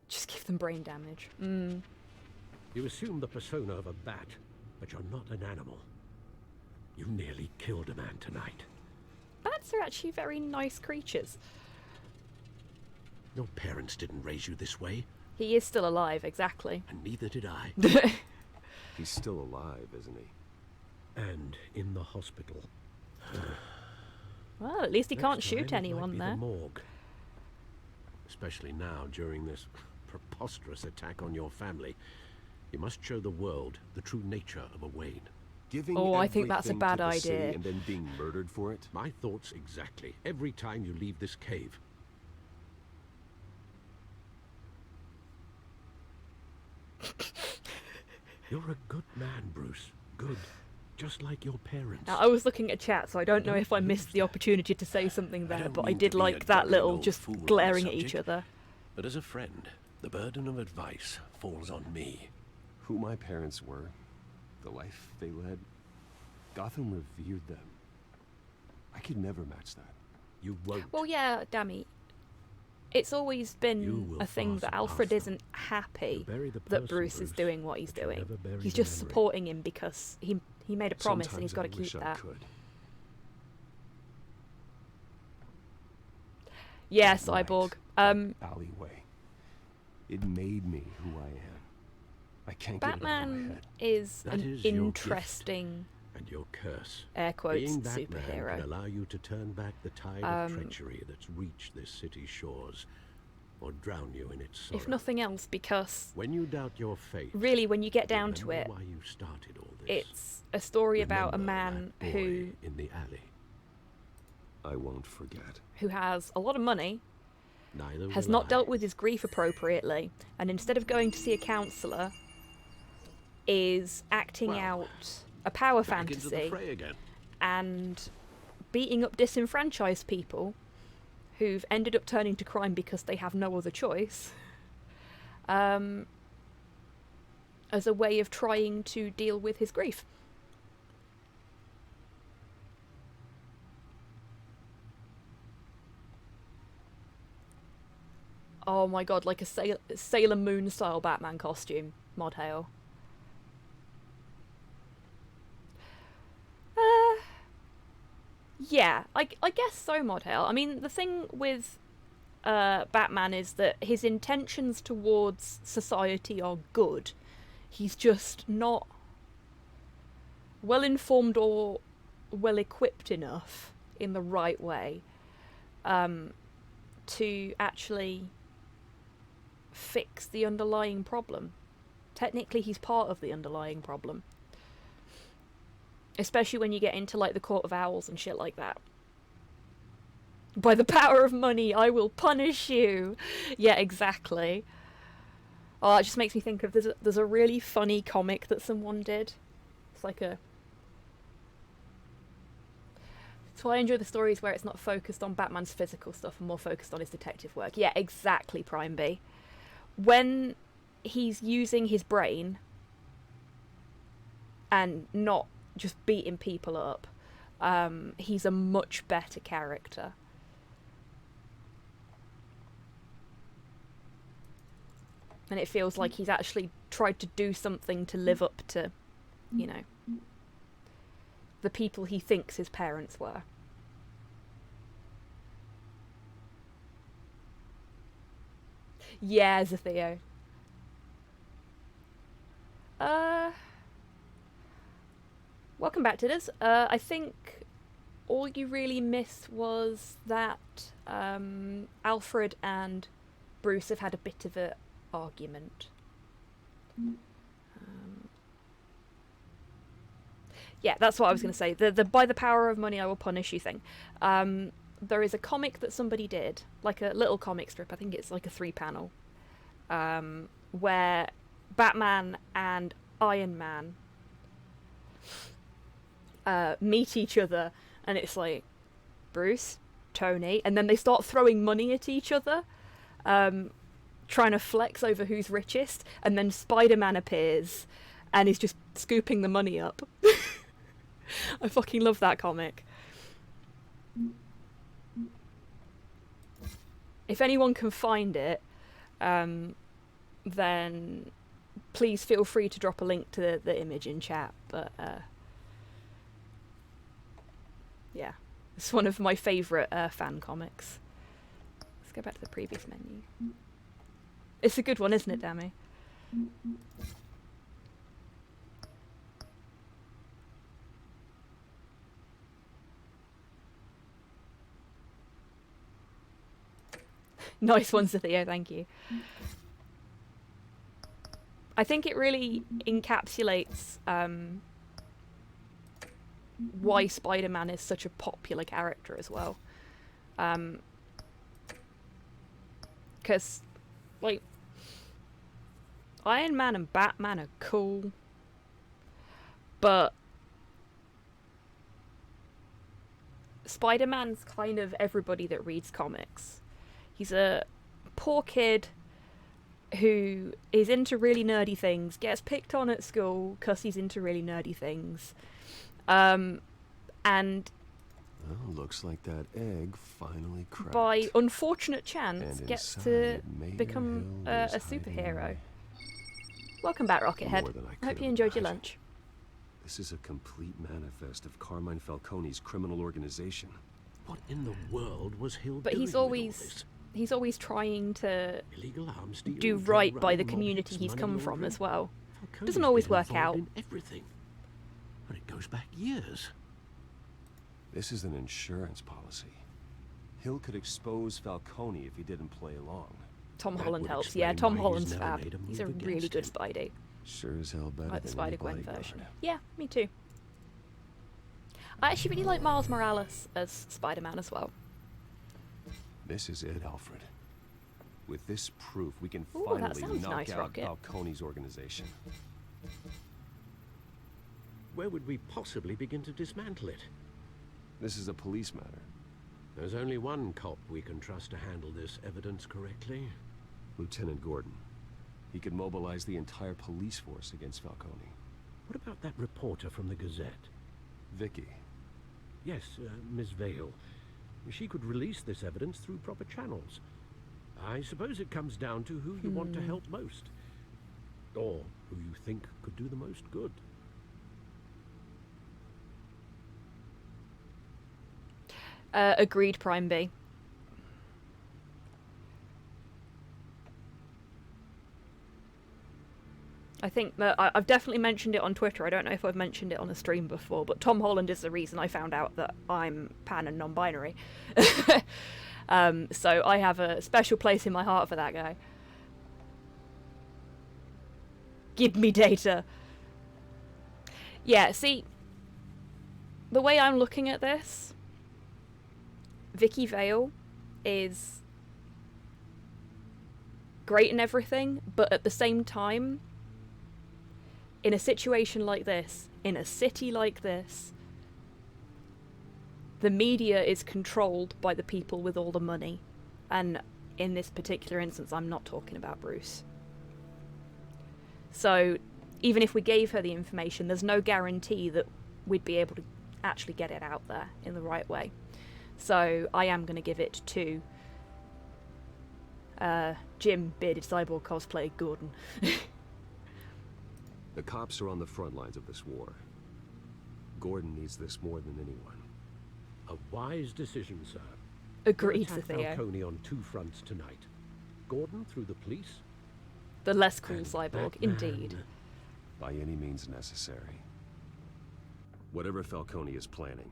Just give them brain damage. You assume the persona of a bat, but you're not an animal. You nearly killed a man tonight. Bats are actually very nice creatures. Your parents didn't raise you this way. He is still alive, exactly. And neither did I. He's still alive, isn't he? And in the hospital. Well, at least he can't Next shoot time it might anyone be there. The morgue. Especially now, during this preposterous attack on your family. You must show the world the true nature of a Wayne. Giving I think that's a everything bad to the city idea. and then being murdered for it? My thoughts exactly. Every time you leave this cave. You're a good man, Bruce. Good. Just like your parents. Now, I was looking at chat, so I don't know if I missed the opportunity to say something there, but I did to be a like that dumpy little old just fool on the glaring at each subject, other. But as a friend, the burden of advice falls on me. Who my parents were, the life they led, Gotham revered them. I could never match that. You won't. Well, yeah, Dammy. It's always been will a thing fast that Alfred pass them. isn't happy bury the that person, Bruce is Bruce, doing what he's but you doing. never bury He's the just memory. supporting him because he made a promise and he's got to Sometimes keep I wish that. I could. Yeah, Right. Cyborg. Alleyway. It made me who I am. I can't get it out of my Batman head. is That an is your gift. interesting, And your curse. air quotes, Being Batman can superhero. allow you to turn back the tide of treachery that's reached this city's shores. or drown you in its sorrow. If nothing else, because when you doubt your fate, really, when you get down to it, why you started all this. It's a story about a Remember man that boy who in the alley. I won't forget. Who has a lot of money, Neither has will not I. dealt with his grief appropriately, and instead of going to see a counsellor, is acting out a power Back into the fantasy fray again. and beating up disenfranchised people who've ended up turning to crime because they have no other choice, as a way of trying to deal with his grief. Oh my god, like a Sailor Moon style Batman costume, Mod Hale. Yeah, I guess so, Mod Hale. I mean, the thing with Batman is that his intentions towards society are good. He's just not well informed or well equipped enough in the right way to actually fix the underlying problem. Technically, he's part of the underlying problem. Especially when you get into, like, the Court of Owls and shit like that. By the power of money, I will punish you! Yeah, exactly. Oh, that just makes me think of... There's a really funny comic that someone did. It's like a... So I enjoy the stories where it's not focused on Batman's physical stuff and more focused on his detective work. Yeah, exactly, Prime B. When he's using his brain and not just beating people up, he's a much better character. And it feels like he's actually tried to do something to live up to, you know, the people he thinks his parents were. Yeah, Zatheo. Welcome back, Tidders. I think all you really missed was that Alfred and Bruce have had a bit of an argument. Yeah, that's what I was going to say. The by the power of money I will punish you thing. There is a comic that somebody did, like a little comic strip, I think it's like a 3-panel, where Batman and Iron Man meet each other, and it's like, Bruce, Tony, and then they start throwing money at each other, trying to flex over who's richest, and then Spider-Man appears and is just scooping the money up. I fucking love that comic. If anyone can find it, then please feel free to drop a link to the image in chat, but yeah, it's one of my favourite fan comics. Let's go back to the previous menu. It's a good one, isn't it, Dammy? Nice one, Zatheo, thank you. I think it really encapsulates why Spider-Man is such a popular character as well. Because, like, Iron Man and Batman are cool, but Spider-Man's kind of everybody that reads comics. He's a poor kid who is into really nerdy things, gets picked on at school because he's into really nerdy things. And well, looks like that egg finally cracked. By unfortunate chance, gets to become a superhero. Welcome back, Rockethead. I hope you enjoyed your lunch. This is a complete manifest of Carmine Falcone's criminal organization. What in the world was Hill But doing he's with all always this? he's always trying to Illegal arms dealing, do drug right by running, the mob community hits, he's money come from laundering. as well. Falcone's Doesn't always been work involved out. in everything. And it goes back years. This is an insurance policy. Hill could expose Falcone if he didn't play along. Tom That Holland would helps. explain Yeah, Tom why he's Holland's never fab. made a He's a move really against good him. Spidey. Sure as hell better I like the than any Spider-Gwen bodyguard. version. Yeah, me too. I actually really like Miles Morales as Spider-Man as well. This is it, Alfred. With this proof, we can Ooh, that finally sounds knock nice, out Rocket. Falcone's organization. Where would we possibly begin to dismantle it? This is a police matter. There's only one cop we can trust to handle this evidence correctly. Lieutenant Gordon. He could mobilize the entire police force against Falcone. What about that reporter from the Gazette? Vicky. Yes, Miss Vale. She could release this evidence through proper channels. I suppose it comes down to who you want to help most. Or who you think could do the most good. Agreed, Prime B. I think that I've definitely mentioned it on Twitter. I don't know if I've mentioned it on a stream before, but Tom Holland is the reason I found out that I'm pan and non-binary. So I have a special place in my heart for that guy. Give me data. Yeah, see, the way I'm looking at this, Vicky Vale is great and everything, but at the same time, in a situation like this, in a city like this, the media is controlled by the people with all the money. And in this particular instance, I'm not talking about Bruce. So, even if we gave her the information, there's no guarantee that we'd be able to actually get it out there in the right way. So, I am going to give it to Jim, bearded cyborg cosplay Gordon. The cops are on the front lines of this war. Gordon needs this more than anyone. A wise decision, sir. Agreed, We'll attack Theo. Falcone on two fronts tonight. Gordon through the police. The less cool And cyborg, Batman. indeed. By any means necessary. Whatever Falcone is planning,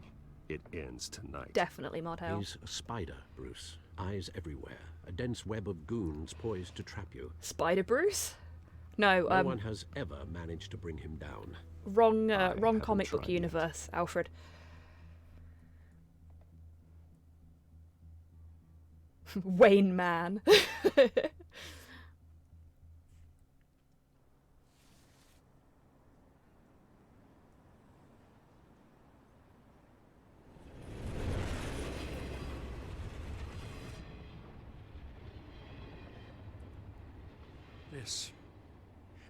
it ends tonight. Definitely, Model. He's a spider, Bruce. Eyes everywhere. A dense web of goons poised to trap you. Spider Bruce? No, No one has ever managed to bring him down. wrong haven't comic book tried yet. universe, Alfred. Wayne Man.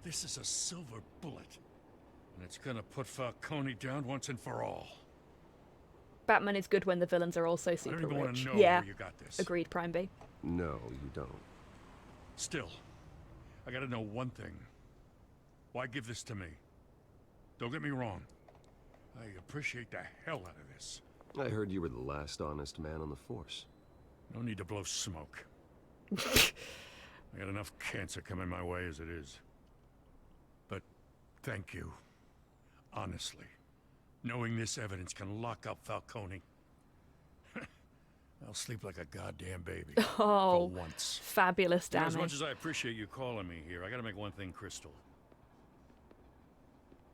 This is a silver bullet. And it's gonna put Falcone down once and for all. Batman is good when the villains are also super I don't even want rich. to know Yeah, where you got this. agreed, Prime B. No, you don't. Still, I gotta know one thing. Why give this to me? Don't get me wrong. I appreciate the hell out of this. I heard you were the last honest man on the force. No need to blow smoke. I got enough cancer coming my way as it is. But thank you. Honestly. Knowing this evidence can lock up Falcone. I'll sleep like a goddamn baby. Oh, for once. fabulous, You know, as Danny. much as I appreciate you calling me here, I gotta make one thing crystal.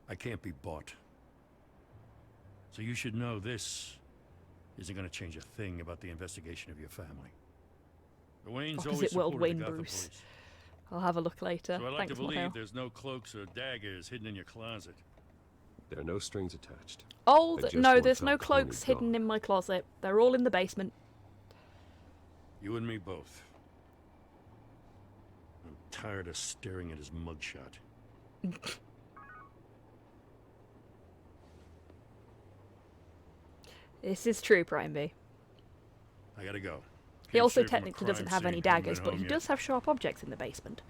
I can't be bought. So you should know this isn't gonna change a thing about the investigation of your family. The Wayne's always Opposite world supported Wayne the Gotham Bruce. police. I'll have a look later. So I like Thanks, to believe Mateo. there's no cloaks or daggers hidden in your closet. There are no strings attached. Oh, I just no, want there's no Falcone cloaks gone. hidden in my closet. They're all in the basement. You and me both. I'm tired of staring at his mugshot. This is true, Prime B. I gotta go. He Came also straight from a technically doesn't crime have any scene, haven't daggers, been but home he yet. does have sharp objects in the basement.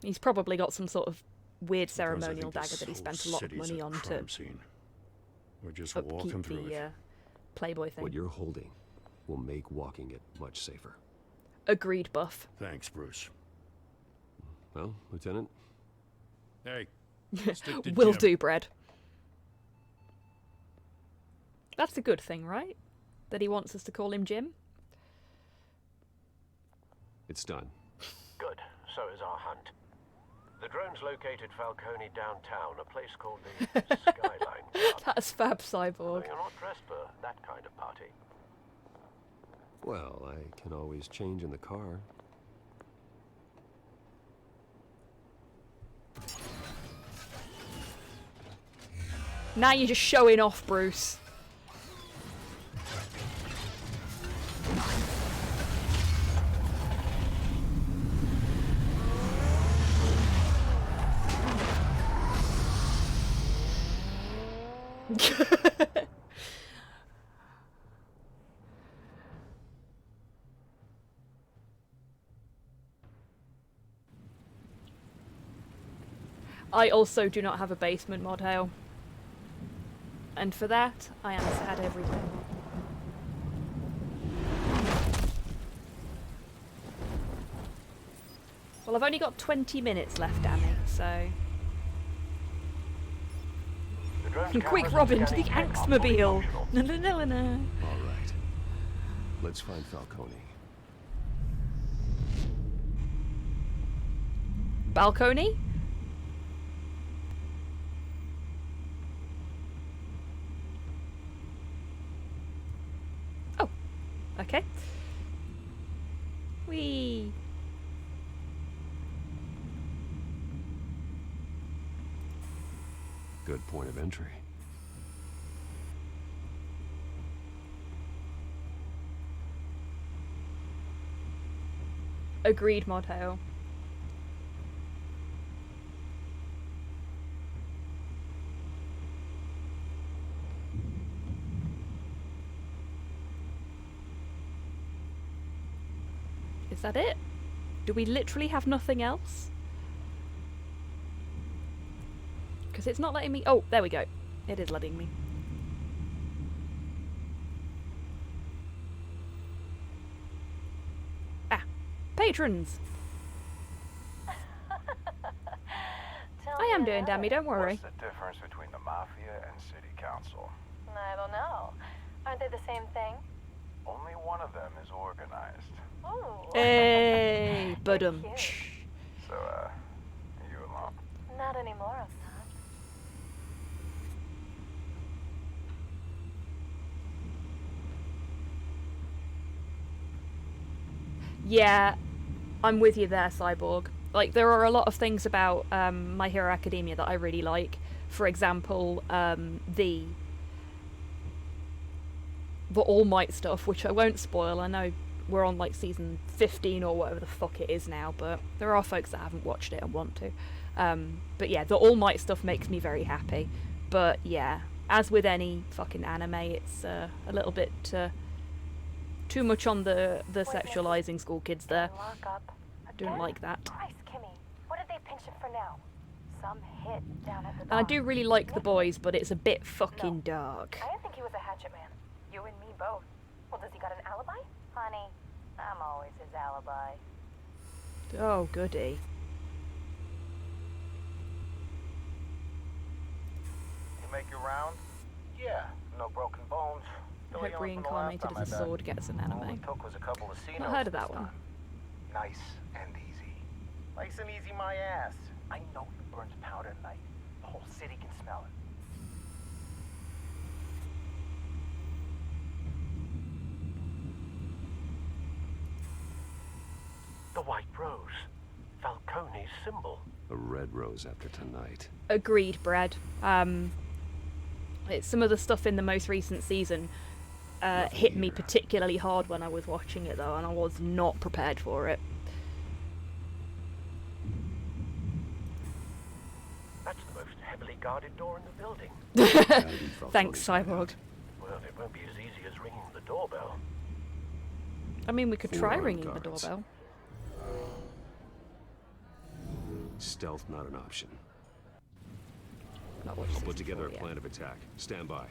He's probably got some sort of weird Sometimes I ceremonial think this dagger that he whole spent a lot of city's money a on to crime scene. We're just walking upkeep through the it. Playboy thing. What you're holding will make walking it much safer. Agreed, Buff. Thanks, Bruce. Well, Lieutenant, Hey, stick to Will Jim. do, Bread. That's a good thing, right? That he wants us to call him Jim? It's done. Good. So is our hunt. The drone's located Falcone downtown, a place called the Skyline Club. That's fab, Cyborg. Although you're not dressed for that kind of party. Well, I can always change in the car. Now you're just showing off, Bruce. I also do not have a basement mod hail. And for that, I am sad every day. Well, I've only got 20 minutes left, Danny, so... Quick, Robin, to the Angstmobile! No, no, no, no. All right. Let's find Falcone. Balcony? Oh, okay. Whee! Good point of entry. Agreed, Modho. Is that it? Do we literally have nothing else? Because it's not letting me... Oh, there we go. It is letting me. Ah, patrons! I am doing, Dammy, don't worry. What's the difference between the Mafia and City Council? I don't know. Aren't they the same thing? Only one of them is organized. Ooh. Hey, budum. So, are you alone? Not anymore, I'm not. Yeah, I'm with you there, Cyborg. Like, there are a lot of things about My Hero Academia that I really like. For example, the All Might stuff, which I won't spoil. I know we're on like season 15 or whatever the fuck it is now, but there are folks that haven't watched it and want to. But yeah, the All Might stuff makes me very happy. But yeah, as with any fucking anime, it's a little bit too much on the sexualizing school kids there. Don't like that. Christ, Kimmy, what did they pinch him for now? Some hit down at the And I do really like the boys, but it's a bit fucking dark. I didn't think he was a hatchet man. You and me both. Well, does he got an alibi? Honey, I'm always his alibi. Oh, goody. You make your round? Yeah, no broken bones. I hope Reincarnated as a Sword gets an anime. All it took was a couple of Not heard of that one. Nice and easy. Nice and easy, my ass. I know you burned powder tonight. The whole city can smell it. The white rose. Falcone's symbol. A red rose after tonight. Agreed, Brad. It's some of the stuff in the most recent season hit me particularly hard when I was watching it, though, and I was not prepared for it. That's the most heavily guarded door in the building. Thanks, Cyborg. Well, it won't be as easy as ringing the doorbell. I mean, we could try ringing the doorbell. Stealth not an option. Not I'll put together a plan of attack. Stand by.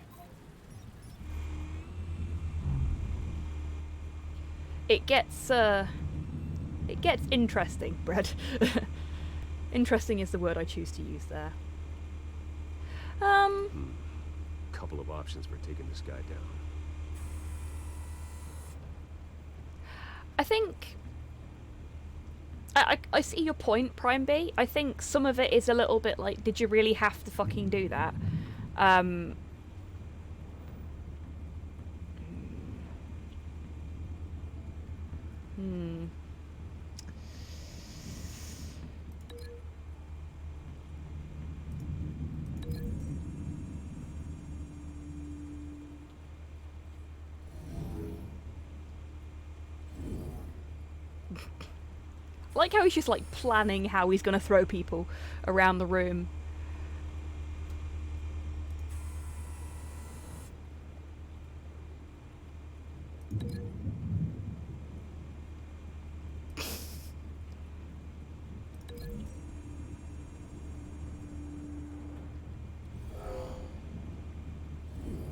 It gets interesting, Brad. Interesting is the word I choose to use there. Couple of options for taking this guy down. I think I see your point, Prime B. I think some of it is a little bit like, did you really have to fucking do that? I like how he's just like planning how he's gonna throw people around the room.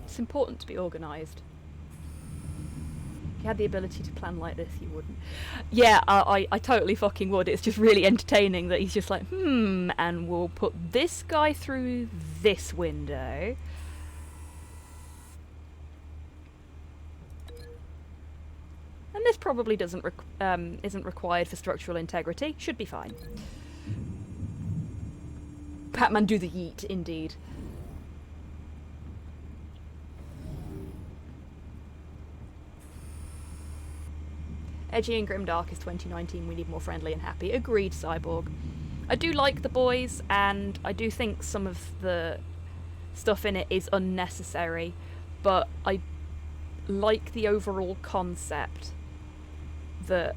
It's important to be organised. If you had the ability to plan like this, you wouldn't. Yeah, I totally fucking would. It's just really entertaining that he's just like, and we'll put this guy through this window. And this probably isn't required for structural integrity. Should be fine. Batman do the yeet, indeed. Edgy and grimdark is 2019. We need more friendly and happy. Agreed, Cyborg. I do like The Boys, and I do think some of the stuff in it is unnecessary, but I like the overall concept that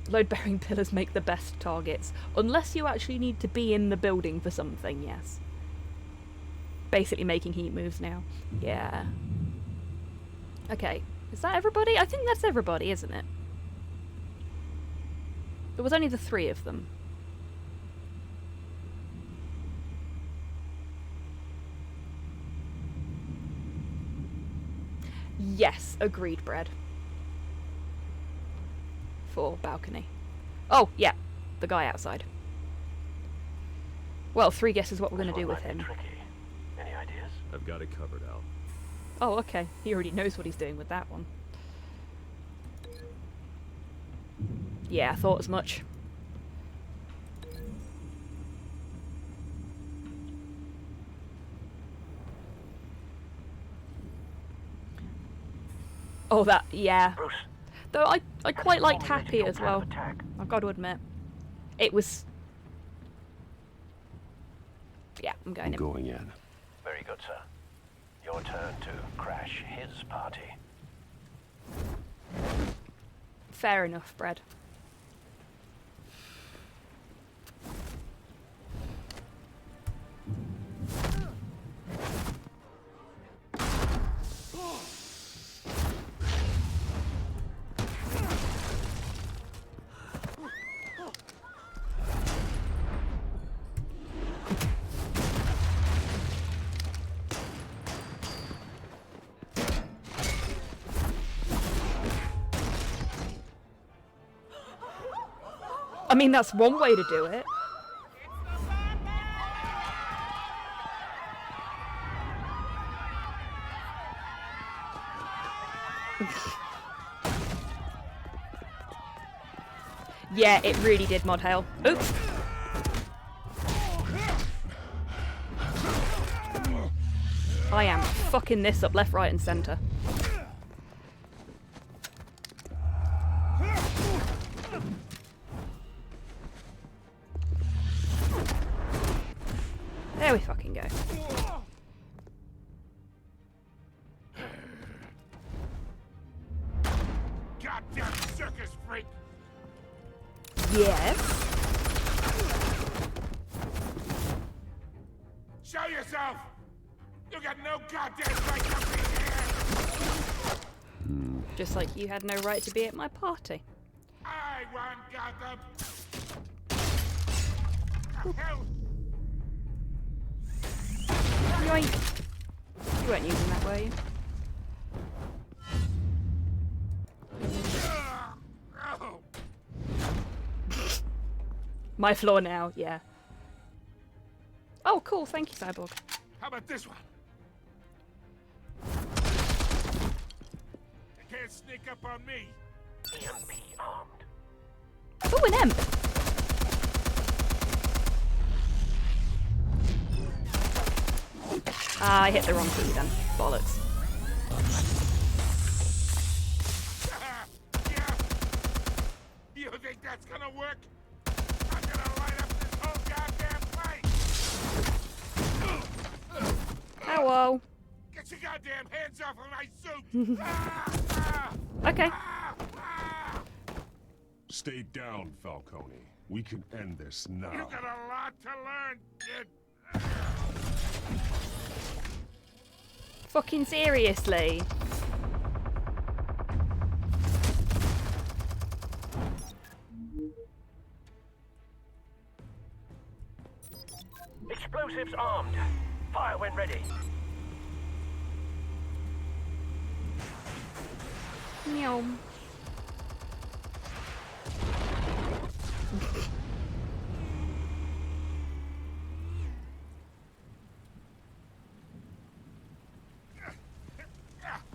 load-bearing pillars make the best targets, unless you actually need to be in the building for something, yes. Basically making heat moves now. Yeah. Okay, is that everybody? I think that's everybody, isn't it? There was only the 3 of them. Yes, agreed, Brad. For balcony. Oh, yeah, the guy outside. Well, 3 guesses what we're going to do with him. Tricky. Any ideas? I've got it covered, Al. Oh, okay. He already knows what he's doing with that one. Yeah, I thought as much. Oh, that, yeah. Bruce, though I quite liked Happy as well. I've got to admit. It was... Yeah, I'm going in. Going in. Very good, sir. Your turn to crash his party. Fair enough, Brad. I mean, that's one way to do it. Yeah, it really did mod hell. Oops. I am fucking this up left, right, and centre. There we fucking go. Goddamn circus freak! Yes. Show yourself! You got no goddamn right to be here! Just like you had no right to be at my party. I want Gotham! Hell! Yoink. You weren't using that, were you? My floor now, yeah. Oh, cool, thank you, Cyborg. How about this one? You can't sneak up on me. EMP armed. Oh, an imp! Ah, I hit the wrong key then. Bollocks. You think that's gonna work? I'm gonna light up this whole goddamn place! Hello. Get your goddamn hands off of my suit! Okay. Stay down, Falcone. We can end this now. You got a lot to learn, kid. Fucking seriously. Explosives armed. Fire when ready. Meow.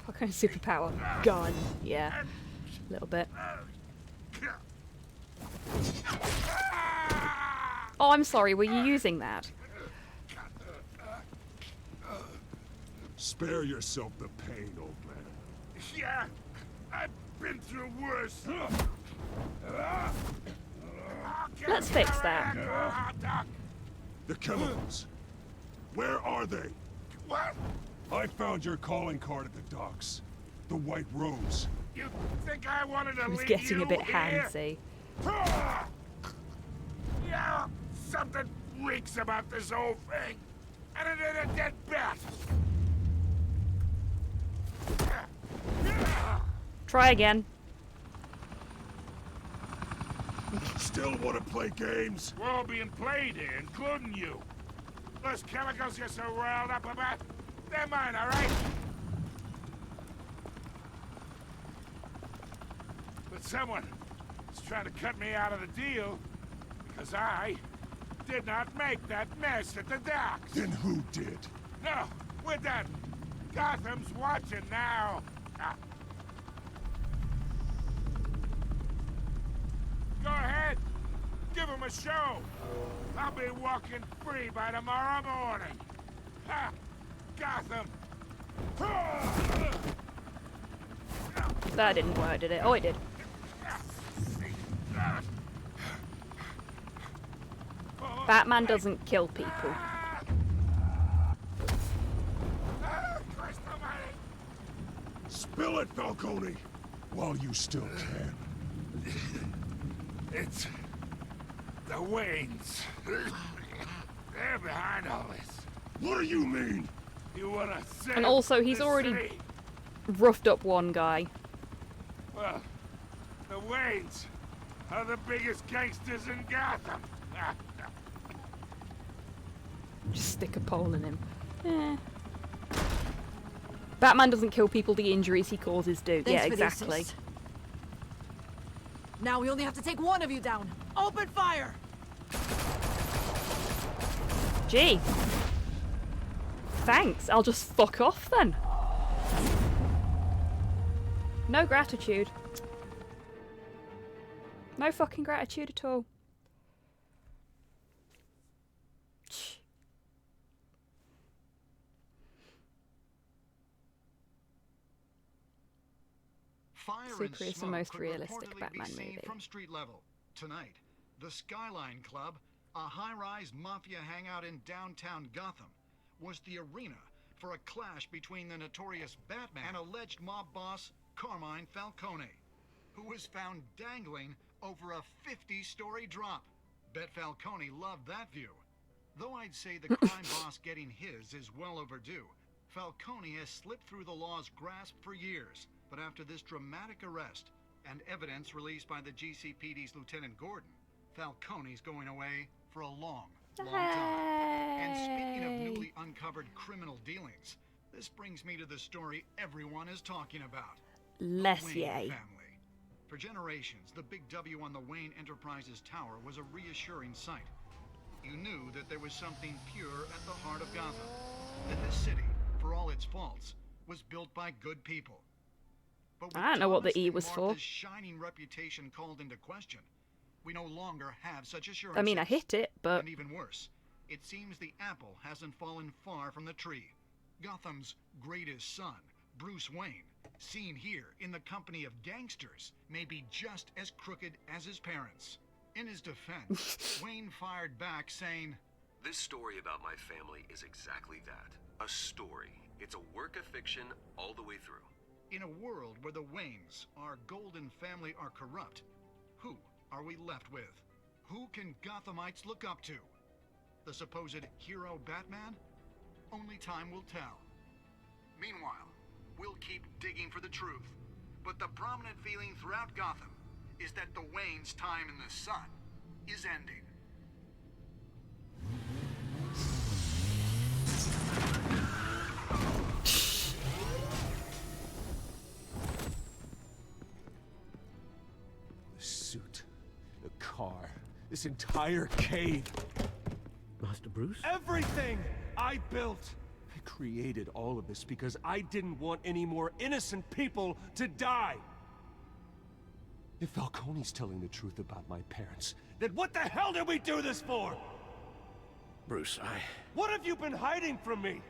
What kind of superpower? Gun. Yeah. A little bit. Oh, I'm sorry. Were you using that? Spare yourself the pain, old man. Yeah, I've been through worse. Let's fix that. The chemicals. Where are they? What? I found your calling card at the docks. The White Rose. You think I wanted to I was leave getting you a bit here? handsy. Yeah, something reeks about this whole thing. And it ain't a dead bat. Try again. Still want to play games? We're all being played here, including you. Those chemicals you're so riled up about, they're mine, all right? But someone is trying to cut me out of the deal because I did not make that mess at the docks. Then who did? No, we're done. Gotham's watching now. Go ahead. Give him a show. I'll be walking free by tomorrow morning. Ha! Gotham. That didn't work, did it? Oh, it did. Batman doesn't kill people. Spill it, Falcone, while you still can. It's the Waynes. They're behind all this. What do you mean? You wanna say? And also, he's already roughed up one guy. Well, the Waynes are the biggest gangsters in Gotham. Just stick a pole in him. Eh. Batman doesn't kill people, the injuries he causes do. Thanks yeah, for the exactly. assist. Now we only have to take one of you down. Open fire! Gee. Thanks, I'll just fuck off then. No gratitude. No fucking gratitude at all. Super is the most realistic Batman movie. From street level. Tonight, the Skyline Club, a high-rise mafia hangout in downtown Gotham, was the arena for a clash between the notorious Batman and alleged mob boss Carmine Falcone, who was found dangling over a 50-story drop. Bet Falcone loved that view. Though I'd say the crime boss getting his is well overdue, Falcone has slipped through the law's grasp for years. But after this dramatic arrest and evidence released by the GCPD's Lieutenant Gordon, Falcone's going away for a long time. And speaking of newly uncovered criminal dealings, this brings me to the story everyone is talking about. Less the Wayne yay. family. For generations, the big W on the Wayne Enterprises Tower was a reassuring sight. You knew that there was something pure at the heart of Gotham. That this city, for all its faults, was built by good people. But I don't know what the E was for. Martha's shining reputation called into question, we no longer have such assurances. I mean, I hit it, but... And even worse, it seems the apple hasn't fallen far from the tree. Gotham's greatest son, Bruce Wayne, seen here in the company of gangsters, may be just as crooked as his parents. In his defense, Wayne fired back saying, This story about my family is exactly that. A story. It's a work of fiction all the way through. in a world where the Waynes, our golden family, are corrupt, who are we left with? Who can Gothamites look up to? The supposed hero Batman? Only time will tell. Meanwhile, we'll keep digging for the truth. But the prominent feeling throughout Gotham is that the Waynes' time in the sun is ending. The suit, the car, this entire cave. Master Bruce? Everything I built! I created all of this because I didn't want any more innocent people to die! If Falcone's telling the truth about my parents, then what the hell did we do this for? Bruce, What have you been hiding from me?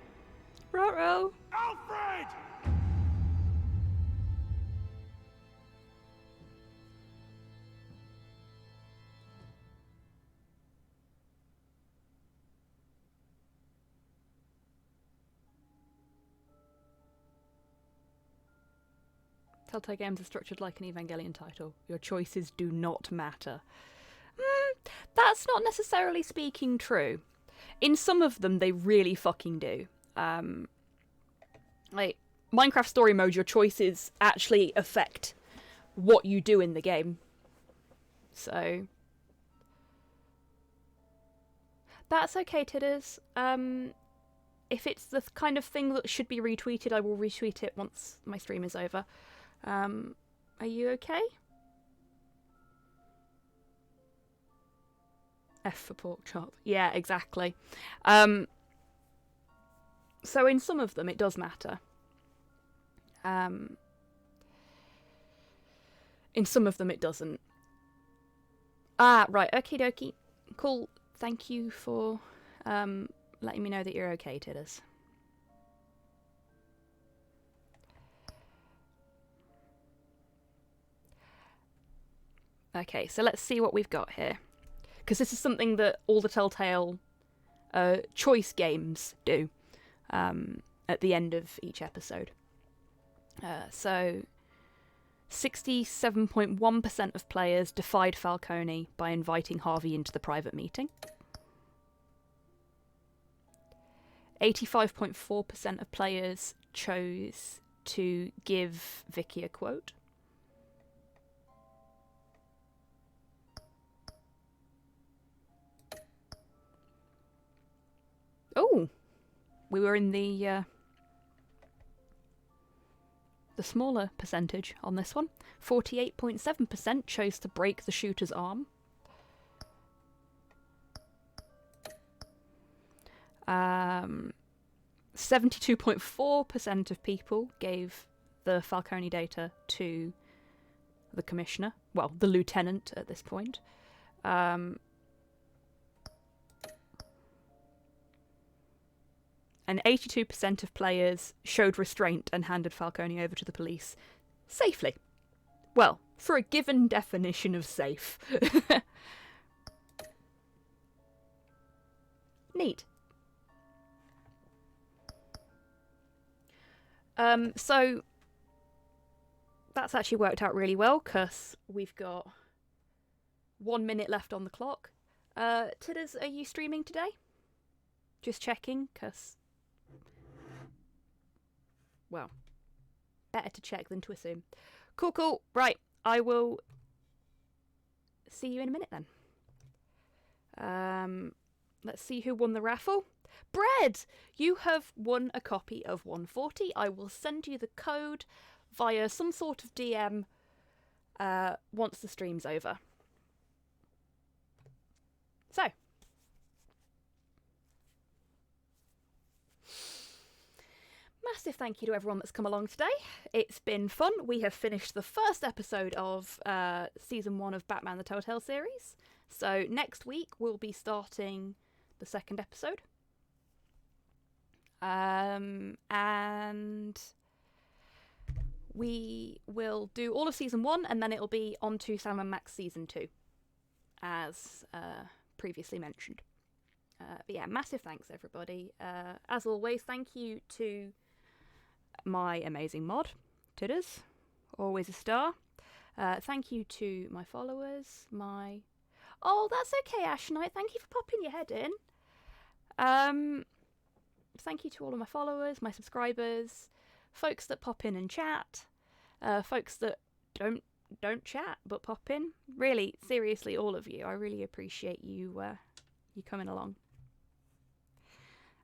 Ruh-roh. Alfred! Telltale games are structured like an Evangelion title. Your choices do not matter. That's not necessarily speaking true. In some of them, they really fucking do. Like, Minecraft Story Mode, your choices actually affect what you do in the game. So... that's okay, Tidders. If it's the kind of thing that should be retweeted, I will retweet it once my stream is over. Are you okay? F for pork chop. Yeah, exactly. So in some of them it does matter. In some of them it doesn't. Ah, right, okie dokie. Cool. Thank you for letting me know that you're okay, Tidders. Okay, so let's see what we've got here. Because this is something that all the Telltale choice games do at the end of each episode. So 67.1% of players defied Falcone by inviting Harvey into the private meeting. 85.4% of players chose to give Vicky a quote. Oh, we were in the smaller percentage on this one. 48.7% chose to break the shooter's arm. 72.4% of people gave the Falcone data to the commissioner. Well, the lieutenant at this point. And 82% of players showed restraint and handed Falcone over to the police safely. Well, for a given definition of safe. Neat. So that's actually worked out really well because we've got 1 minute left on the clock. Tidders, are you streaming today? Just checking, because... well, better to check than to assume. Cool, cool. Right, I will see you in a minute then. Let's see who won the raffle. Bread! You have won a copy of 140. I will send you the code via some sort of DM once the stream's over. So. Massive thank you to everyone that's come along today. It's been fun. We have finished the first episode of Season 1 of Batman the Telltale series. So next week we'll be starting the second episode. And we will do all of season 1, and then it'll be on to Sam and Max season 2, as previously mentioned. But yeah, massive thanks everybody. As always, thank you to my amazing mod, Tidders, always a star. Thank you to my followers, Oh, that's okay, Ash Knight. Thank you for popping your head in. Thank you to all of my followers, my subscribers, folks that pop in and chat, folks that don't chat but pop in. Really, seriously, all of you. I really appreciate you coming along.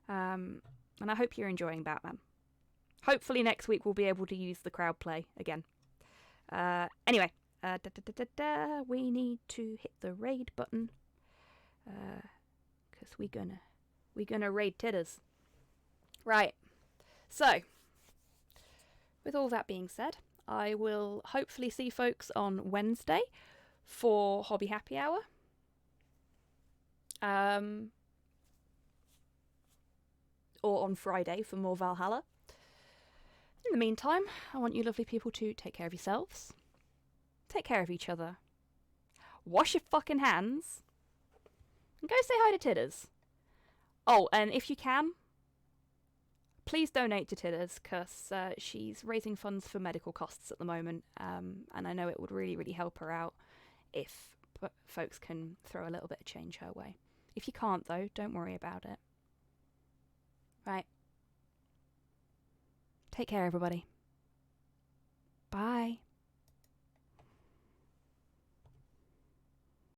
And I hope you're enjoying Batman. Hopefully next week we'll be able to use the crowd play again. Anyway, we need to hit the raid button, because we gonna raid Tidders. Right. So, with all that being said, I will hopefully see folks on Wednesday for Hobby Happy Hour. Or on Friday for more Valhalla. In the meantime, I want you lovely people to take care of yourselves. Take care of each other. Wash your fucking hands. And go say hi to Tidders. Oh, and if you can, please donate to Tidders, because she's raising funds for medical costs at the moment. And I know it would really, really help her out if folks can throw a little bit of change her way. If you can't, though, don't worry about it. Right. Take care, everybody. Bye.